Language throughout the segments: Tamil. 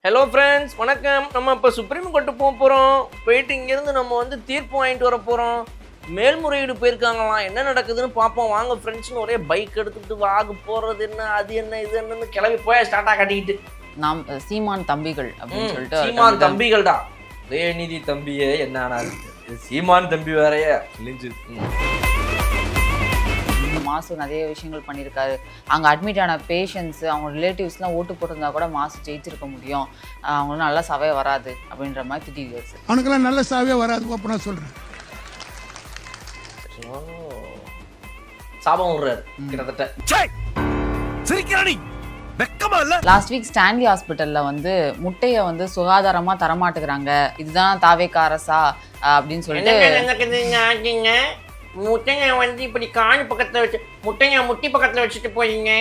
ஹலோ ஃப்ரெண்ட்ஸ், வணக்கம். நம்ம இப்போ சுப்ரீம் கோர்ட்டு போகிறோம். போயிட்டு இங்கேருந்து நம்ம தீர்ப்பு வாங்கிட்டு வர போகிறோம். மேல்முறையீடு போயிருக்காங்களாம். என்ன நடக்குதுன்னு பார்ப்போம் வாங்க ஃப்ரெண்ட்ஸ்னு ஒரே பைக் எடுத்துக்கிட்டு வாங்க போகிறது என்ன அது என்ன இது என்னன்னு கிளம்பி போய் ஸ்டார்ட்டாக கட்டிக்கிட்டு நாம் சீமான் தம்பிகள் அப்படின்னு சொல்லிட்டு சீமான் தம்பிகள்டா. உதயநிதி தம்பியே என்ன ஆனாரு, சீமான் தம்பி வேறையே கிழிஞ்சு. மாசு நிறைய விஷயங்கள் பண்ணியிருக்காரு. அங்கே அட்மிட் ஆன பேஷண்ட்ஸு அவங்க ரிலேட்டிவ்ஸ்லாம் ஓட்டு போட்டிருந்தா கூட மாசு ஜெயிச்சிருக்க முடியும், அவங்களும் நல்ல சவே வராது அப்படின்ற மாதிரி திட்டிருக்காரு சார். அவனுக்கெல்லாம் நல்ல சாவே வராது அப்போ நான் சொல்கிறேன். சாபம் விடுறாரு கிட்டத்தட்ட. லாஸ்ட் வீக் ஸ்டான்லி ஹாஸ்பிட்டலில் முட்டையை சுகாதாரமாக தரமாட்டுக்கிறாங்க, இதுதான் தாவேக்க அரசா அப்படின்னு சொல்லிட்டு முட்டைங்க இப்படி காணி பக்கத்தில் வச்சு முட்டைங்க முட்டி பக்கத்தில் வச்சுட்டு போயிங்க.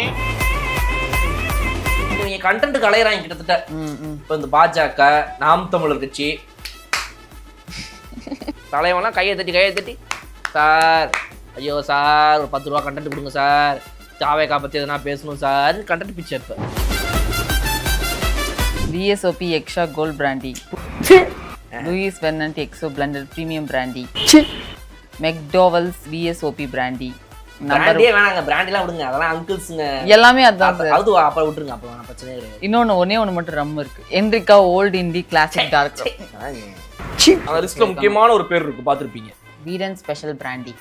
நீங்க கண்டென்ட் கலையறாங்க கிட்டத்தட்ட. இப்போ இந்த பாஜக, நாம் தமிழர் கட்சி தலைவனா கையை தட்டி சார், ஐயோ சார் ஒரு 10 ரூபா கண்டென்ட் கொடுங்க சார், தாவேக்கா பற்றி எதனா பேசணும் சார், கண்டென்ட் பிச்சை இப்போ. VSOP extra gold brandy, Louis Vernant XO blended premium brandy, McDowell's VSOP brandy. பிராண்டியே வேணாங்க, பிராண்டிலாம் விடுங்க, அதெல்லாம் அங்கிள்ஸுங்க எல்லாமே அதான் சார். அது அப்போ விட்டுருங்க, அப்போ பிரச்சனையே கிடையாது. ஒன்னே மட்டும் ரம் இருக்கு, Enrica old indie classic dark. அந்த லிஸ்ட்ல முக்கியமான ஒரு பேர் இருக்கு, பார்த்துருப்பீங்க, வீரன் ஸ்பெஷல் பிராண்டி.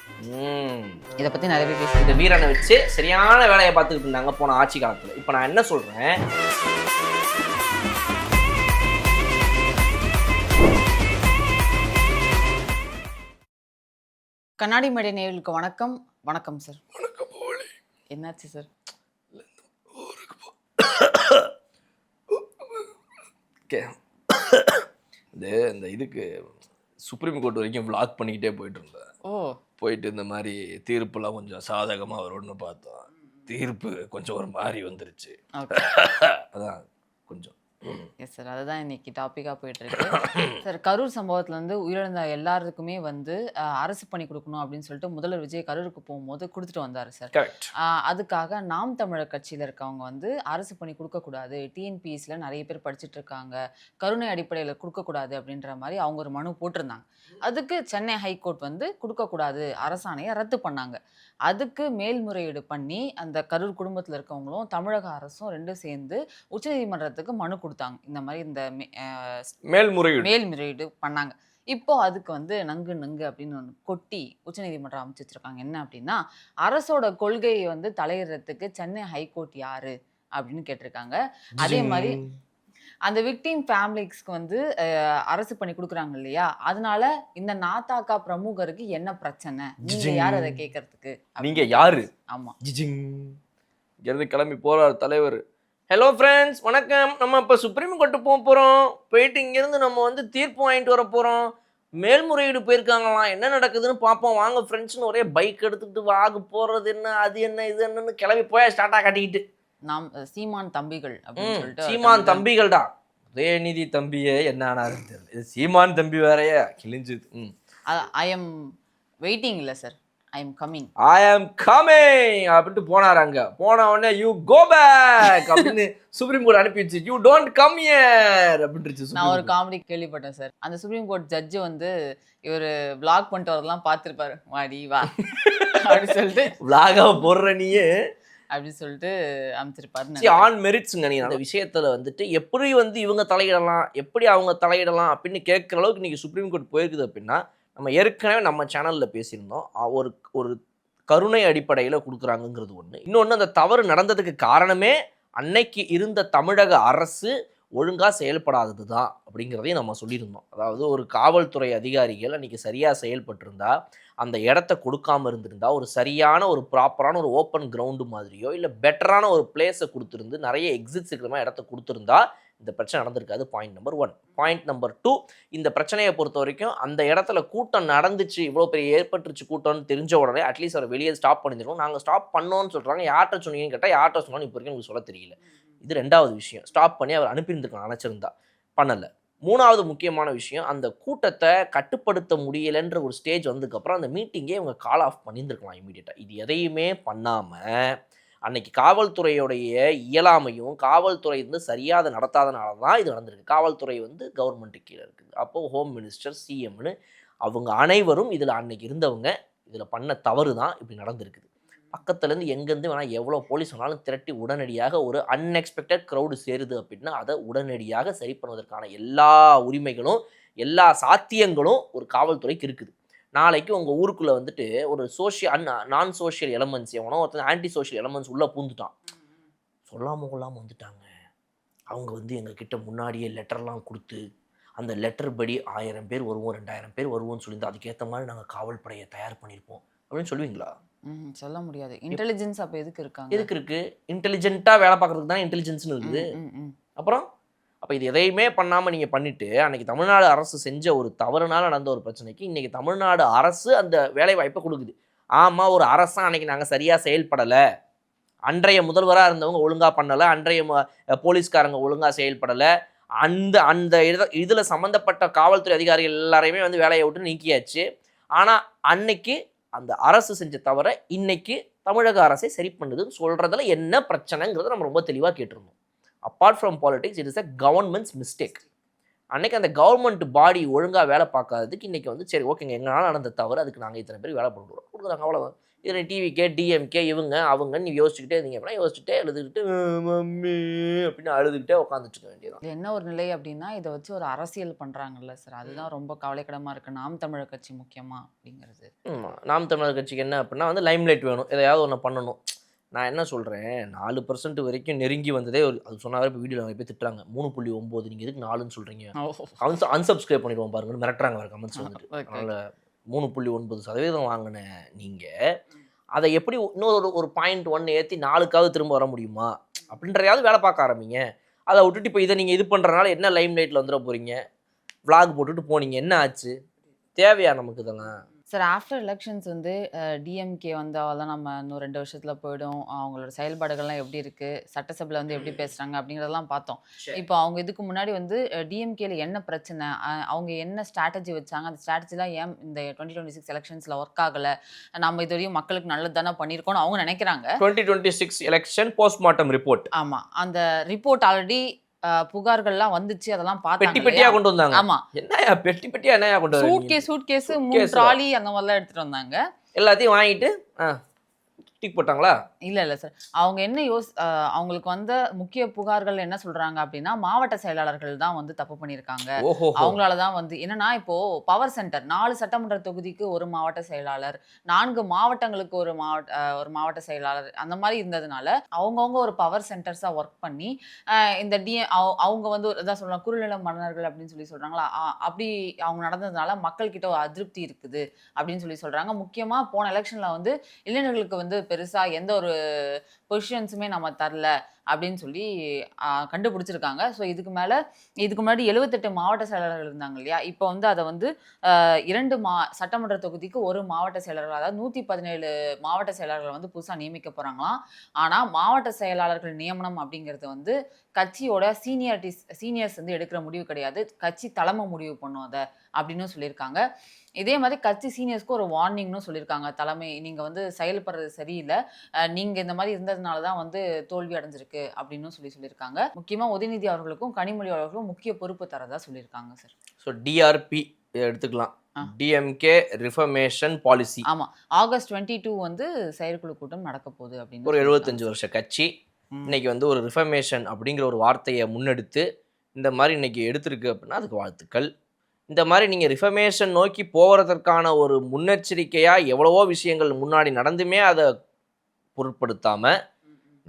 இதை பத்தி நிறைய பேர் பேசி, இந்த வீரனை வச்சு சரியான வேலையை பார்த்துக்கிட்டு இருந்தாங்க போன ஆட்சி காலத்துல. இப்போ நான் என்ன சொல்றேன், கண்ணாடி மேடை நேயர்களுக்கு வணக்கம். வணக்கம் சார். வணக்கம் போலி. என்னாச்சு சார்? இந்த இதுக்கு சுப்ரீம் கோர்ட் வரைக்கும் விளாக் பண்ணிக்கிட்டே போயிட்டு இருந்தேன். போயிட்டு இந்த மாதிரி தீர்ப்புலாம் கொஞ்சம் சாதகமாக வரும்னு பார்த்தோம். தீர்ப்பு கொஞ்சம் ஒரு மாதிரி வந்துருச்சு. அதான் கொஞ்சம். எஸ் சார், அதுதான் இன்னைக்கு டாப்பிக்காக போயிட்டு இருக்கு சார். கரூர் சம்பவத்துல உயிரிழந்த எல்லாருக்குமே அரசு பணி கொடுக்கணும் அப்படின்னு சொல்லிட்டு முதல்வர் விஜய் கரூருக்கு போகும்போது கொடுத்துட்டு வந்தாரு சார். அதுக்காக நாம் தமிழர் கட்சியில இருக்கவங்க அரசு பணி கொடுக்கக்கூடாது, டிஎன்பிஎஸ்ல நிறைய பேர் படிச்சுட்டு இருக்காங்க, கருணை அடிப்படையில் கொடுக்கக்கூடாது அப்படின்ற மாதிரி அவங்க ஒரு மனு போட்டிருந்தாங்க. அதுக்கு சென்னை ஹைகோர்ட் கொடுக்கக்கூடாது அரசாணையை ரத்து பண்ணாங்க. அதுக்கு மேல்முறையீடு பண்ணி அந்த கரூர் குடும்பத்தில் இருக்கவங்களும் தமிழக அரசும் ரெண்டும் சேர்ந்து உச்சநீதிமன்றத்துக்கு மனு கொடுத்தாங்க. இந்த மாதிரி இந்த மேல்முறையீடு பண்ணாங்க. இப்போ அதுக்கு நங்கு அப்படின்னு ஒன்று கொட்டி உச்சநீதிமன்றம் அமைச்சு வச்சிருக்காங்க. என்ன அப்படின்னா, அரசோட கொள்கையை தலையிடுறதுக்கு சென்னை ஹைகோர்ட் யாரு அப்படின்னு கேட்டிருக்காங்க. அதே மாதிரி அந்த விக்டிம் ஃபேமிலிஸ்க்கு அரசு பண்ணி கொடுக்குறாங்க இல்லையா, அதனால இந்த நாத்தாக்கா பிரமுகருக்கு என்ன பிரச்சனை, நீங்க யார் அதை கேட்கறதுக்கு, நீங்க யாரு? ஆமா, இருந்து கிளம்பி போறார் தலைவர். ஹலோ ஃப்ரெண்ட்ஸ், வணக்கம். நம்ம இப்போ சுப்ரீம் கோர்ட்டு போகிறோம். போயிட்டு இங்கேருந்து நம்ம தீர்ப்பு வாங்கிட்டு வர போகிறோம். மேல்முறையீடு போயிருக்காங்களாம். என்ன நடக்குதுன்னு பார்ப்போம் வாங்க ஃப்ரெண்ட்ஸ்னு ஒரே பைக் எடுத்துக்கிட்டு வாங்க போகிறது என்ன அது என்ன இது என்னன்னு கிளம்பி போய் ஸ்டார்ட்டாக கட்டிக்கிட்டு. நாம் சீமான் தம்பிகள் அப்படின்னு சொல்லிட்டு சீமான் தம்பிகள்டா. உதயநிதி தம்பியே என்ன ஆனாரு தெரியல, சீமான் தம்பி வேறையே கிழிஞ்சு. ஐ எம் வெயிட்டிங் இல்லை சார், ஐ எம் கமிங் அப்படின்ட்டு போனார். அங்க போன உடனே யூ கோ பேக் அப்படின்னு சுப்ரீம் கோர்ட் அனுப்பிடுச்சு. யூ டோன்ட் கம் ஹியர் அப்படின்ட்டு. நான் ஒரு காமெடி கேள்விப்பட்டேன் சார். அந்த சுப்ரீம் கோர்ட் ஜட்ஜு இவர் பிளாக் பண்ணிட்டு வரதெல்லாம் பார்த்துருப்பாரு, வாடி வா அப்படின்னு சொல்லிட்டு விளாக போடுற நீயே அப்படின்னு சொல்லிட்டு அமைச்சிருப்பாரு. ஆன் மெரிட்ஸுங்க. நீ அந்த விஷயத்துல எப்படி இவங்க தலையிடலாம், எப்படி அவங்க தலையிடலாம் அப்படின்னு கேட்குற அளவுக்கு இன்னைக்கு சுப்ரீம் கோர்ட் போயிருக்குது. அப்படின்னா நம்ம ஏற்கனவே நம்ம சேனலில் பேசியிருந்தோம். ஒரு கருணை அடிப்படையில் கொடுக்குறாங்கங்கிறது ஒன்று. இன்னொன்று, அந்த தவறு நடந்ததுக்கு காரணமே அன்னைக்கு இருந்த தமிழக அரசு ஒழுங்காக செயல்படாதது தான் அப்படிங்கிறதையும் நம்ம சொல்லியிருந்தோம். அதாவது ஒரு காவல்துறை அதிகாரிகள் அன்றைக்கி சரியாக செயல்பட்டிருந்தா, அந்த இடத்த கொடுக்காமல் இருந்திருந்தா, ஒரு சரியான ஒரு ப்ராப்பரான ஒரு ஓப்பன் கிரவுண்டு மாதிரியோ இல்லை பெட்டரான ஒரு பிளேஸை கொடுத்துருந்து நிறைய எக்ஸிட்ஸ் இருக்கிற மாதிரி இடத்த கொடுத்துருந்தா இந்த பிரச்சனை நடந்திருக்காது. Point number 1. பாயிண்ட் நம்பர் 2, இந்த பிரச்சனையை பொறுத்த வரைக்கும் அந்த இடத்துல கூட்டம் நடந்துச்சு, இவ்வளோ பெரிய ஏற்பட்டுருச்சு கூட்டம்னு தெரிஞ்ச உடனே அட்லீஸ்ட் அவர் வெளியே ஸ்டாப் பண்ணியிருக்கோம். நாங்கள் ஸ்டாப் பண்ணோன்னு சொல்கிறாங்க. யார்கிட்ட சொன்னீங்கன்னு கேட்டால் யார்கிட்ட சொன்னாலும் இப்போ வரைக்கும் உங்களுக்கு சொல்ல தெரியல. இது 2வது விஷயம். ஸ்டாப் பண்ணி அவர் அனுப்பியிருந்துருக்காங்க, நினச்சிருந்தா பண்ணலை. 3வது முக்கியமான விஷயம், அந்த கூட்டத்தை கட்டுப்படுத்த முடியலைன்ற ஒரு ஸ்டேஜ் வந்ததுக்கப்புறம் அந்த மீட்டிங்கே இவங்க கால் ஆஃப் பண்ணியிருந்துருக்கலாம் இமீடியட்டாக. இது எதையுமே பண்ணாமல் அன்னைக்கு காவல்துறையுடைய இயலாமையும் காவல்துறை வந்து சரியாக நடத்தாதனால தான் இது நடந்திருக்கு. காவல்துறை வந்து கவர்மெண்ட்டு கீழே இருக்குது. அப்போது ஹோம் மினிஸ்டர், சிஎம்னு அவங்க அனைவரும் இதில் அன்னைக்கு இருந்தவங்க இதில் பண்ண தவறு தான் இப்படி நடந்திருக்குது. பக்கத்துலேருந்து எங்கேருந்து வேணால் எவ்வளோ போலீஸ் வேணாலும் திரட்டி உடனடியாக ஒரு அன்எக்ஸ்பெக்டட் க்ரௌடு சேருது அப்படின்னா அதை உடனடியாக சரி பண்ணுவதற்கான எல்லா உரிமைகளும் எல்லா சாத்தியங்களும் ஒரு காவல்துறைக்கு இருக்குது. நாளைக்கு உங்கள் ஊருக்குள்ளே வந்துட்டு ஒரு நான் சோஷியல் எலமெண்ட்ஸ் எவனோ ஒருத்தன் ஆன்டி சோஷியல் எலமெண்ட்ஸ் உள்ளே பூந்துட்டான், சொல்லாமல் கொள்ளாமல் வந்துட்டாங்க. அவங்க வந்து எங்ககிட்ட முன்னாடியே லெட்டர்லாம் கொடுத்து அந்த லெட்டர் படி 1000 பேர் வருவோம் 2000 பேர் வருவோம்னு சொல்லியிருந்தா அதுக்கேற்ற மாதிரி நாங்கள் காவல்படையை தயார் பண்ணியிருப்போம் அப்படின்னு சொல்லுவீங்களா? சொல்ல முடியாது. இன்டெலிஜென்ஸ் அப்போ எதுக்கு இருக்காங்க? எதுக்கு இருக்குது? இன்டெலிஜென்ட்டாக வேலை பார்க்குறதுக்கு தான் இன்டெலிஜென்ஸ்னு இருக்குது. அப்புறம் அப்போ இது எதையுமே பண்ணாமல் நீங்கள் பண்ணிவிட்டு அன்றைக்கி தமிழ்நாடு அரசு செஞ்ச ஒரு தவறுனால நடந்த ஒரு பிரச்சனைக்கு இன்றைக்கி தமிழ்நாடு அரசு அந்த வேலை வாய்ப்பை கொடுக்குது. ஆமாம், ஒரு அரசாக அன்றைக்கி நாங்கள் சரியாக செயல்படலை, அன்றைய முதல்வராக இருந்தவங்க ஒழுங்காக பண்ணலை, அன்றைய போலீஸ்காரங்க ஒழுங்காக செயல்படலை, அந்த இதில் சம்மந்தப்பட்ட காவல்துறை அதிகாரிகள் எல்லாரையுமே வந்து வேலையை விட்டு நீக்கியாச்சு. ஆனால் அன்னைக்கு அந்த அரசு செஞ்ச தவிர இன்னைக்கு தமிழக அரசை சரி பண்ணுதுன்னு சொல்கிறதுல என்ன பிரச்சனைங்கிறத நம்ம ரொம்ப தெளிவாக கேட்டிருந்தோம். Apart from politics, it is a governments mistake. அன்னைக்கு அந்த கவர்மெண்ட் பாடி ஒழுங்காக வேலை பார்க்காததுக்கு இன்றைக்கி வந்து சரி ஓகேங்க எங்களால் நடந்த தவிர அதுக்கு நாங்கள் இத்தனை பேர் வேலை பண்ணுறோம் கொடுக்குறாங்க, அவ்வளோதான். இதில் டிவிக்கே டிஎம்கே இவங்க அவங்கன்னு நீ யோசிச்சுக்கிட்டே இருந்தீங்க அப்படின்னா யோசிச்சுட்டே எழுதுக்கிட்டு மம்மி அப்படின்னு அழுதுகிட்டே உட்காந்துட்டு இருக்க வேண்டியதான். என்ன ஒரு நிலை அப்படின்னா இதை வச்சு ஒரு அரசியல் பண்ணுறாங்கல்ல சார், அதுதான் ரொம்ப கவலைக்கிடமாக இருக்குது. நாம் தமிழர் கட்சி முக்கியமாக அப்படிங்கிறது. நாம் தமிழர் கட்சிக்கு என்ன அப்படின்னா வந்து லைம்லைட் வேணும், எதையாவது ஒன்று பண்ணணும். நான் என்ன சொல்கிறேன், 4% வரைக்கும் நெருங்கி வந்ததே ஒரு அது சொன்னாவே இப்போ வீடியோ நிறைய பேர் திட்டுறாங்க. 3.9 நீங்கள் எதுக்கு 4ன்னு சொல்கிறீங்க, அன்சப்ஸ்கிரைப் பண்ணிடுவோம் பாருங்கன்னு மிரட்டுறாங்க வேறு கமெண்ட்ஸ் வந்துட்டு. அதனால் 3.9% வாங்கின நீங்கள் அதை எப்படி இன்னொரு ஒரு 0.1 ஏற்றி 4க்காவது திரும்ப வர முடியுமா அப்படின்றதையாவது வேலை பார்க்க ஆரம்பிங்க. அதை விட்டுட்டு இப்போ இதை நீங்கள் இது பண்ணுறதுனால என்ன லைம் லைட்டில் வந்துட போகிறீங்க, விளாக் போட்டுட்டு போனீங்க, என்ன ஆச்சு? தேவையா நமக்கு இதெல்லாம்? சார் ஆஃப்டர் எலெக்ஷன்ஸ் வந்து டிஎம்கே வந்தால் தான் நம்ம இன்னும் 2 வருஷத்தில் போயிடும், அவங்களோட செயல்பாடுகள்லாம் எப்படி இருக்குது, சட்டசபையில் வந்து எப்படி பேசுகிறாங்க அப்படிங்கிறதெல்லாம் பார்த்தோம். இப்போ அவங்க இதுக்கு முன்னாடி வந்து டிஎம்கேல என்ன பிரச்சனை, அவங்க என்ன ஸ்ட்ராட்டஜி வச்சாங்க, அந்த ஸ்ட்ராட்டஜிலாம் ஏன் இந்த 2026 எலெக்ஷன்ஸில் ஒர்க் ஆகலை, நம்ம இது வரையும் மக்களுக்கு நல்லது தானே பண்ணியிருக்கோம்னு அவங்க நினைக்கிறாங்க. 2026 எலெக்ஷன் போஸ்ட்மார்ட்டம் ரிப்போர்ட், ஆமாம் அந்த ரிப்போர்ட் ஆல்ரெடி புகார்கள்லாம் வந்துச்சு, அதெல்லாம் பெட்டி பெட்டியா கொண்டு வந்தாங்க. ஆமா, என்னையா பெட்டி பெட்டியா என்னையா கொண்டு வந்தாங்க? சூட்கேஸ் 3 ட்ராலி அந்த மாதிரிலாம் எடுத்துட்டு வந்தாங்க. எல்லாத்தையும் வாங்கிட்டு டிக் போட்டாங்களா? இல்ல சார், அவங்க என்ன அவங்களுக்கு வந்த முக்கிய புகார்கள் என்ன சொல்றாங்க அப்படின்னா மாவட்ட செயலாளர்கள் தான் வந்து தப்பு பண்ணியிருக்காங்க. அவங்களால தான் வந்து என்னன்னா இப்போ பவர் சென்டர் 4 சட்டமன்ற தொகுதிக்கு ஒரு மாவட்ட செயலாளர், 4 மாவட்டங்களுக்கு ஒரு மாவட்ட செயலாளர் அந்த மாதிரி இருந்ததுனால அவங்கவுங்க ஒரு பவர் சென்டர்ஸா ஒர்க் பண்ணி இந்த அவங்க வந்து இதான் சொல்றாங்க குறுநில மன்னர்கள் அப்படின்னு சொல்லி சொல்றாங்களா, அப்படி அவங்க நடந்ததுனால மக்கள் கிட்ட ஒரு அதிருப்தி இருக்குது அப்படின்னு சொல்லி சொல்றாங்க. முக்கியமா போன எலெக்ஷன்ல வந்து இளைஞர்களுக்கு வந்து பெருசா எந்த ஒரு பொசிஷன்ஸுமே நம்ம தரல அப்படின்னு சொல்லி கண்டுபிடிச்சிருக்காங்க. ஸோ இதுக்கு முன்னாடி 78 மாவட்ட செயலாளர்கள் இருந்தாங்க இல்லையா, இப்போ வந்து அதை வந்து 2 சட்டமன்ற தொகுதிக்கு ஒரு மாவட்ட செயலாளர்கள், அதாவது 117 மாவட்ட செயலாளர்கள் வந்து புதுசாக நியமிக்க போகிறாங்களாம். ஆனால் மாவட்ட செயலாளர்கள் நியமனம் அப்படிங்கிறது வந்து கட்சியோட சீனியர்ஸ் வந்து எடுக்கிற முடிவு கிடையாது, கட்சி தலைமை முடிவு பண்ணும் அதை அப்படின்னு சொல்லியிருக்காங்க. இதே மாதிரி கட்சி சீனியர்ஸ்க்கு ஒரு வார்னிங்னு சொல்லியிருக்காங்க, தலைமை நீங்கள் வந்து செயல்படுறது சரியில்லை, நீங்கள் இந்த மாதிரி இருந்ததுனால தான் வந்து தோல்வி அடைஞ்சிருக்கு அப்படின்னு சொல்லியிருக்காங்க. முக்கியமாக உதயநிதி அவர்களுக்கும் கனிமொழி அவர்களுக்கும் முக்கிய பொறுப்பு தரதா சொல்லியிருக்காங்க சார். ஸோ டிஆர்பி எடுத்துக்கலாம், டிஎம்கே ரிஃபர்மேஷன் பாலிசி. ஆமாம், ஆகஸ்ட் 22 வந்து செயற்குழு கூட்டம் நடக்க போகுது அப்படின்னு. ஒரு 75 வருஷ கட்சி இன்னைக்கு வந்து ஒரு ரிஃபர்மேஷன் அப்படிங்கிற ஒரு வார்த்தையை முன்னெடுத்து இந்த மாதிரி இன்னைக்கு எடுத்திருக்கு அப்படின்னா அதுக்கு வாழ்த்துக்கள். இந்த மாதிரி நீங்கள் ரிஃபர்மேஷன் நோக்கி போகிறதற்கான ஒரு முன்னெச்சரிக்கையாக எவ்வளவோ விஷயங்கள் முன்னாடி நடந்துமே அதை பொருட்படுத்தாமல்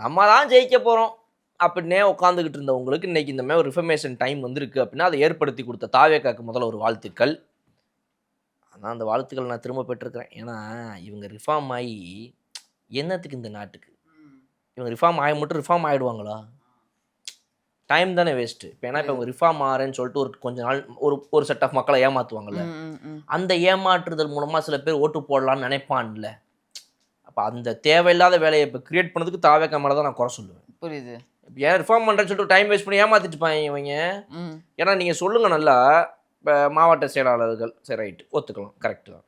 நம்ம தான் ஜெயிக்க போகிறோம் அப்படின்னே உட்காந்துக்கிட்டு இருந்தவங்களுக்கு இன்றைக்கி இந்த மாதிரி ஒரு ரிஃபர்மேஷன் டைம் வந்திருக்கு அப்படின்னா அதை ஏற்படுத்தி கொடுத்த தாவேக்காக்கு முதல்ல ஒரு வாழ்த்துக்கள். ஆனால் அந்த வாழ்த்துக்கள் நான் திரும்ப பெற்றிருக்கிறேன். ஏன்னா இவங்க ரிஃபார்ம் ஆகி என்னத்துக்கு இந்த நாட்டுக்கு, இவங்க ரிஃபார்ம் ஆகி மட்டும் ரிஃபார்ம் ஆகிடுவாங்களா? டைம் தானே வேஸ்ட்டு. இப்போ ஏன்னா இப்போ இவங்க ரிஃபார்ம் ஆகிறேன்னு சொல்லிட்டு ஒரு கொஞ்ச நாள் ஒரு செட் ஆஃப் மக்களை ஏமாற்றுவாங்கல்ல, அந்த ஏமாற்றுதல் மூலமாக சில பேர் ஓட்டு போடலான்னு நினைப்பான்ல. அப்போ அந்த தேவையில்லாத வேலையை இப்போ கிரியேட் பண்ணதுக்கு தாவேக்கா மேலே தான் நான் குறை சொல்லுவேன். புரியுது. இப்போ ஏன் ரிஃபார்ம் பண்ணுறேன்னு சொல்லிட்டு டைம் வேஸ்ட் பண்ணி ஏமாற்றிட்டுப்பாங்க இவங்க. ஏன்னா நீங்கள் சொல்லுங்கள் நல்லா, இப்போ மாவட்ட செயலாளர்கள் சரி ரைட்டு ஒத்துக்கலாம், கரெக்டு தான்.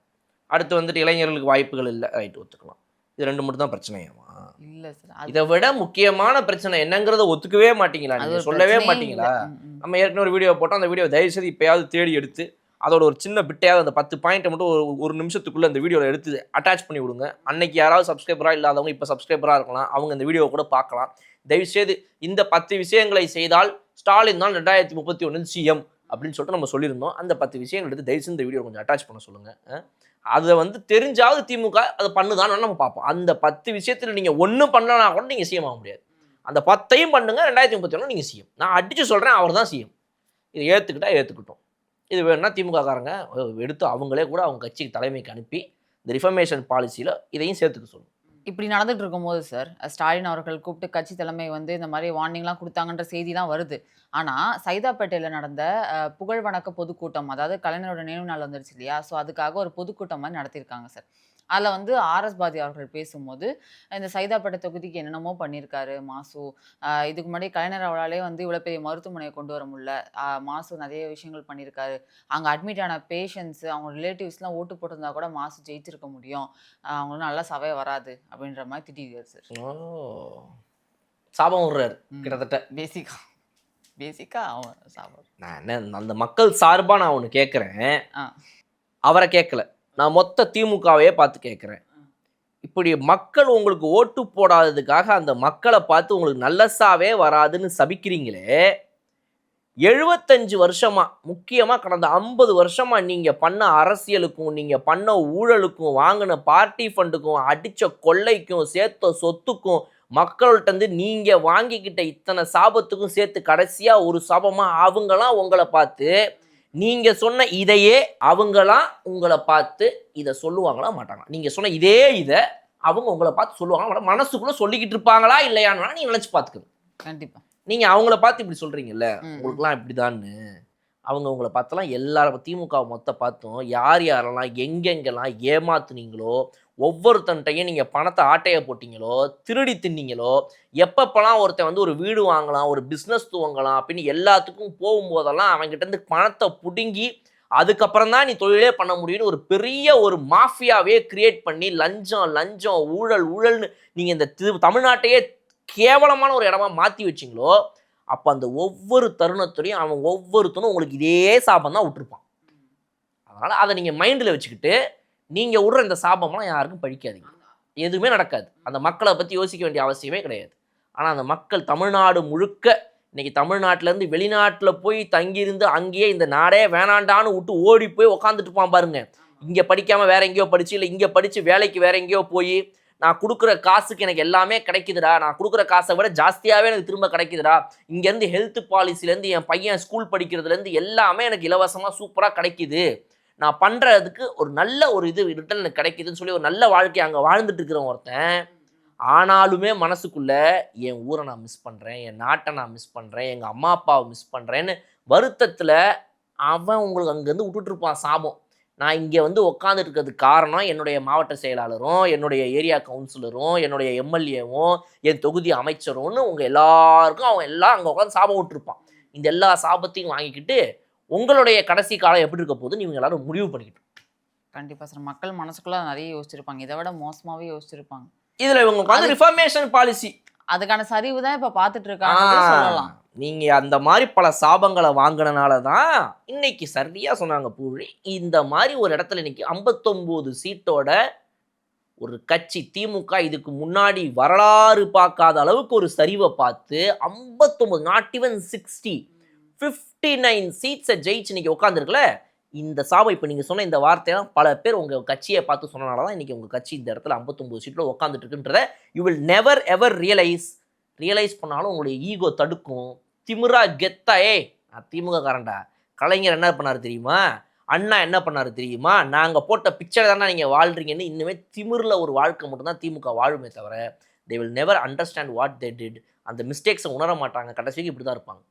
அடுத்து வந்துட்டு இளைஞர்களுக்கு வாய்ப்புகள் இல்லை, ரைட்டு ஒத்துக்கலாம். இது 2 மட்டும் தான் பிரச்சனையாமா? இல்ல சார். இதை விட முக்கியமான பிரச்சனை என்னங்கிறத ஒத்துக்கவே மாட்டீங்களா? அது நீங்க ஒரு சொல்லவே பிரச்சனையே மாட்டீங்களா? இல்ல. நம்ம ஏற்கனவே ஒரு வீடியோ போட்டோம். அந்த வீடியோ தயவு செய்து இப்பயாவது தேடி எடுத்து அதோட ஒரு சின்ன பிட்டையாவது அந்த 10 பாயிண்ட்டை மட்டும் ஒரு நிமிஷத்துக்குள்ள அந்த வீடியோவில் எடுத்து அட்டாச் பண்ணி விடுங்க. அன்னைக்கு யாராவது சப்ஸ்கிரைபராக இல்லாதவங்க இப்போ சப்ஸ்கிரைபராக இருக்கலாம், அவங்க இந்த வீடியோவை கூட பார்க்கலாம். தயவுசெய்து இந்த 10 விஷயங்களை செய்தால் ஸ்டாலின் தான் 2031 சிஎம் அப்படின்னு சொல்லிட்டு நம்ம சொல்லியிருந்தோம். அந்த 10 விஷயங்கள் எடுத்து தயவுசெய்து இந்த வீடியோ கொஞ்சம் அட்டாச் பண்ண சொல்லுங்க. அதை தெரிஞ்சாவது திமுக அதை பண்ணுதான்னு நம்ம பார்ப்போம். அந்த 10 விஷயத்தில் நீங்கள் ஒன்றும் பண்ணலனா கூட நீங்கள் சிஎம் ஆக முடியாது. அந்த 10ஐயும் பண்ணுங்க, 2031 நீங்கள் சிஎம். நான் அடிச்சு சொல்கிறேன், அவர் தான் சிஎம். இதை ஏற்றுக்கிட்டா ஏற்றுக்கிட்டோம். இது வேணும்னா திமுக காரங்க எடுத்து அவங்களே கூட அவங்க கட்சிக்கு தலைமைக்கு அனுப்பி இந்த ரிஃபர்மேஷன் பாலிசியில் இதையும் சேர்த்துக்க சொல்லுங்க. இப்படி நடந்துட்டு இருக்கும்போது சார், ஸ்டாலின் அவர்கள் கூப்பிட்டு கட்சி தலைமை இந்த மாதிரி வார்னிங்லாம் கொடுத்தாங்கன்ற செய்திலாம் வருது. ஆனா சைதாப்பேட்டையில நடந்த புகழ் வணக்க பொதுக்கூட்டம், அதாவது கலைஞரோட நினைவு நாள் வந்துருச்சு இல்லையா? ஸோ அதுக்காக ஒரு பொதுக்கூட்டம் மாதிரி நடத்தியிருக்காங்க சார். அதில் ஆர்எஸ் பாரதி அவர்கள் பேசும்போது, இந்த சைதாப்பேட்டை தொகுதிக்கு என்னென்னமோ பண்ணியிருக்காரு மாசு. இதுக்கு முன்னாடி கலைஞர் அவராலே இவ்வளோ பெரிய மருத்துவமனையை கொண்டு வர முடியல. மாசு நிறைய விஷயங்கள் பண்ணியிருக்காரு. அங்கே அட்மிட் ஆன பேஷண்ட்ஸு, அவங்க ரிலேட்டிவ்ஸ்லாம் ஓட்டு போட்டிருந்தா கூட மாசு ஜெயிச்சிருக்க முடியும். அவங்களும் நல்லா சபை வராது அப்படின்ற மாதிரி திட்டிருக்காரு சார். சாபம் விடுறாரு கிட்டத்தட்ட. பேசிக்கா அவன் சாபம். நான் என்ன அந்த மக்கள் சார்பாக நான் ஒன்று கேட்குறேன், அவரை கேட்கல, நான் மொத்த திமுகவையே பார்த்து கேட்குறேன். இப்படி மக்கள் உங்களுக்கு ஓட்டு போடாததுக்காக அந்த மக்களை பார்த்து உங்களுக்கு நல்லசாவே வராதுன்னு சபிக்கிறீங்களே. 75 வருஷமா, முக்கியமாக கடந்த 50 வருஷமா நீங்கள் பண்ண அரசியலுக்கும் நீங்கள் பண்ண ஊழலுக்கும் வாங்கின பார்ட்டி ஃபண்டுக்கும் அடித்த கொள்ளைக்கும் சேர்த்த சொத்துக்கும் மக்கள்கிட்ட நீங்கள் வாங்கிக்கிட்ட இத்தனை சாபத்துக்கும் சேர்த்து கடைசியாக ஒரு சாபமாக அவங்களாம் உங்களை பார்த்து நீங்கள் சொன்ன இதையே அவங்களாம் உங்களை பார்த்து இதை சொல்லுவாங்களா மாட்டாங்களா? நீங்கள் சொன்ன இதே இதை அவங்க உங்களை பார்த்து சொல்லுவாங்களா? மனசுக்குள்ளே சொல்லிக்கிட்டு இருப்பாங்களா இல்லையான்னு நீங்கள் நினச்சி பார்த்துக்கணும். கண்டிப்பாக. நீங்கள் அவங்கள பார்த்து இப்படி சொல்கிறீங்கல்ல, உங்களுக்குலாம் இப்படிதான்னு, அவங்க உங்களை பார்த்தலாம் எல்லாரும் திமுக மொத்த பார்த்தும் யார் யாரெல்லாம் எங்கெங்கெல்லாம் ஏமாத்துனீங்களோ, ஒவ்வொருத்தன்ட்டையும் நீங்கள் பணத்தை ஆட்டையை போட்டிங்களோ, திருடி தின்னீங்களோ, எப்பப்பெல்லாம் ஒருத்தன் ஒரு வீடு வாங்கலாம், ஒரு பிஸ்னஸ் துவங்கலாம் அப்படின்னு எல்லாத்துக்கும் போகும்போதெல்லாம் அவங்ககிட்ட பணத்தை பிடுங்கி அதுக்கப்புறம் தான் நீ தொழிலே பண்ண முடியும்னு ஒரு பெரிய ஒரு மாஃபியாவே கிரியேட் பண்ணி லஞ்சம் ஊழல்னு நீங்கள் இந்த தமிழ்நாட்டையே கேவலமான ஒரு இடமா மாற்றி வச்சிங்களோ, அப்போ அந்த ஒவ்வொரு தருணத்துலையும் அவன் ஒவ்வொருத்தனும் உங்களுக்கு இதே சாபம் தான் விட்டுருப்பான். அதனால் அதை நீங்கள் மைண்டில் வச்சுக்கிட்டு நீங்கள் விடுற இந்த சாபம்லாம் யாருக்கும் பழிக்காதீங்க. எதுவுமே நடக்காது. அந்த மக்களை பற்றி யோசிக்க வேண்டிய அவசியமே கிடையாது. ஆனால் அந்த மக்கள் தமிழ்நாடு முழுக்க இன்றைக்கி தமிழ்நாட்டிலேருந்து வெளிநாட்டில் போய் தங்கியிருந்து அங்கேயே இந்த நாடே வேணாண்டான்னு விட்டு ஓடி போய் உக்காந்துட்டு இருப்பான் பாருங்க. இங்கே படிக்காமல் வேற எங்கேயோ படித்து, இல்லை இங்கே படித்து வேலைக்கு வேற எங்கேயோ போய் நான் கொடுக்குற காசுக்கு எனக்கு எல்லாமே கிடைக்குதுடா, நான் கொடுக்குற காசை விட ஜாஸ்தியாகவே எனக்கு திரும்ப கிடைக்குதுடா, இங்கேருந்து ஹெல்த் பாலிசிலேருந்து என் பையன் ஸ்கூல் படிக்கிறதுலேருந்து எல்லாமே எனக்கு இலவசமாக சூப்பராக கிடைக்குது, நான் பண்ணுறதுக்கு ஒரு நல்ல ஒரு இது ரிட்டர்ன் எனக்கு கிடைக்குதுன்னு சொல்லி ஒரு நல்ல வாழ்க்கையை அங்கே வாழ்ந்துட்டு இருக்கிற ஒருத்தன், ஆனாலுமே மனசுக்குள்ள என் ஊரை நான் மிஸ் பண்ணுறேன், என் நாட்டை நான் மிஸ் பண்ணுறேன், எங்கள் அம்மா அப்பாவை மிஸ் பண்ணுறேன்னு வருத்தத்தில் அவன் உங்களுக்கு அங்கேருந்து விட்டுட்ருப்பான் சாபம். நான் இங்கே உட்காந்துட்டு இருக்கிறதுக்கு காரணம் என்னுடைய மாவட்ட செயலாளரும், என்னுடைய ஏரியா கவுன்சிலரும், என்னுடைய எம்எல்ஏவும், என் தொகுதி அமைச்சரும்னு உங்கள் எல்லாருக்கும் அவன் எல்லாம் அங்கே உட்காந்து சாபம் விட்டுருப்பான். இந்த எல்லா சாபத்தையும் வாங்கிக்கிட்டு உங்களுடைய கடைசி காலம் எப்படி இருக்க போகுது நீங்கள் எல்லாரும் முடிவு பண்ணிக்கிட்டு. கண்டிப்பாக சார். மக்கள் மனசுக்குள்ள நிறைய யோசிச்சிருப்பாங்க, இதை விட மோசமாகவே யோசிச்சிருப்பாங்க. இதில் இவங்க உட்காந்து ரிஃபர்மேஷன் பாலிசி அதுக்கான சரிவு தான் இப்போ பார்த்துட்டு இருக்காங்க சொல்லலாம். நீங்கள் அந்த மாதிரி பல சாபங்களை வாங்கினால தான் இன்னைக்கு சரியாக சொன்னாங்க பூழி, இந்த மாதிரி ஒரு இடத்துல இன்னைக்கு 59 சீட்டோட ஒரு கட்சி திமுக இதுக்கு முன்னாடி வரலாறு பார்க்காத அளவுக்கு ஒரு சரிவை பார்த்து 59 நாட் ஈவன் 60 59 சீட்ஸை ஜெயிச்சு இன்னைக்கு உட்காந்துருக்குல. இந்த சாபம் இப்போ நீங்கள் சொன்ன இந்த வார்த்தையெல்லாம் பல பேர் உங்கள் கட்சியை பார்த்து சொன்னனால தான் இன்றைக்கி உங்கள் கட்சி இந்த இடத்துல 59 சீட்டில் உட்காந்துட்டு இருக்குன்றத you will never ever realise பண்ணாலும் உங்களுடைய ஈகோ தடுக்கும். திமிரா கெத்தா நான் திமுக காரண்டா, கலைஞர் என்ன பண்ணார் தெரியுமா, அண்ணா என்ன பண்ணார் தெரியுமா, நாங்கள் போட்ட பிக்சரை தானே நீங்கள் வாழ்கிறீங்கன்னு இன்னுமே திமிரில் ஒரு வாழ்க்கை மட்டும்தான் திமுக வாழுமே தவிர they will never understand what they did. அந்த மிஸ்டேக்ஸை உணர மாட்டாங்க, கடைசிக்கு இப்படி தான் இருப்பாங்க.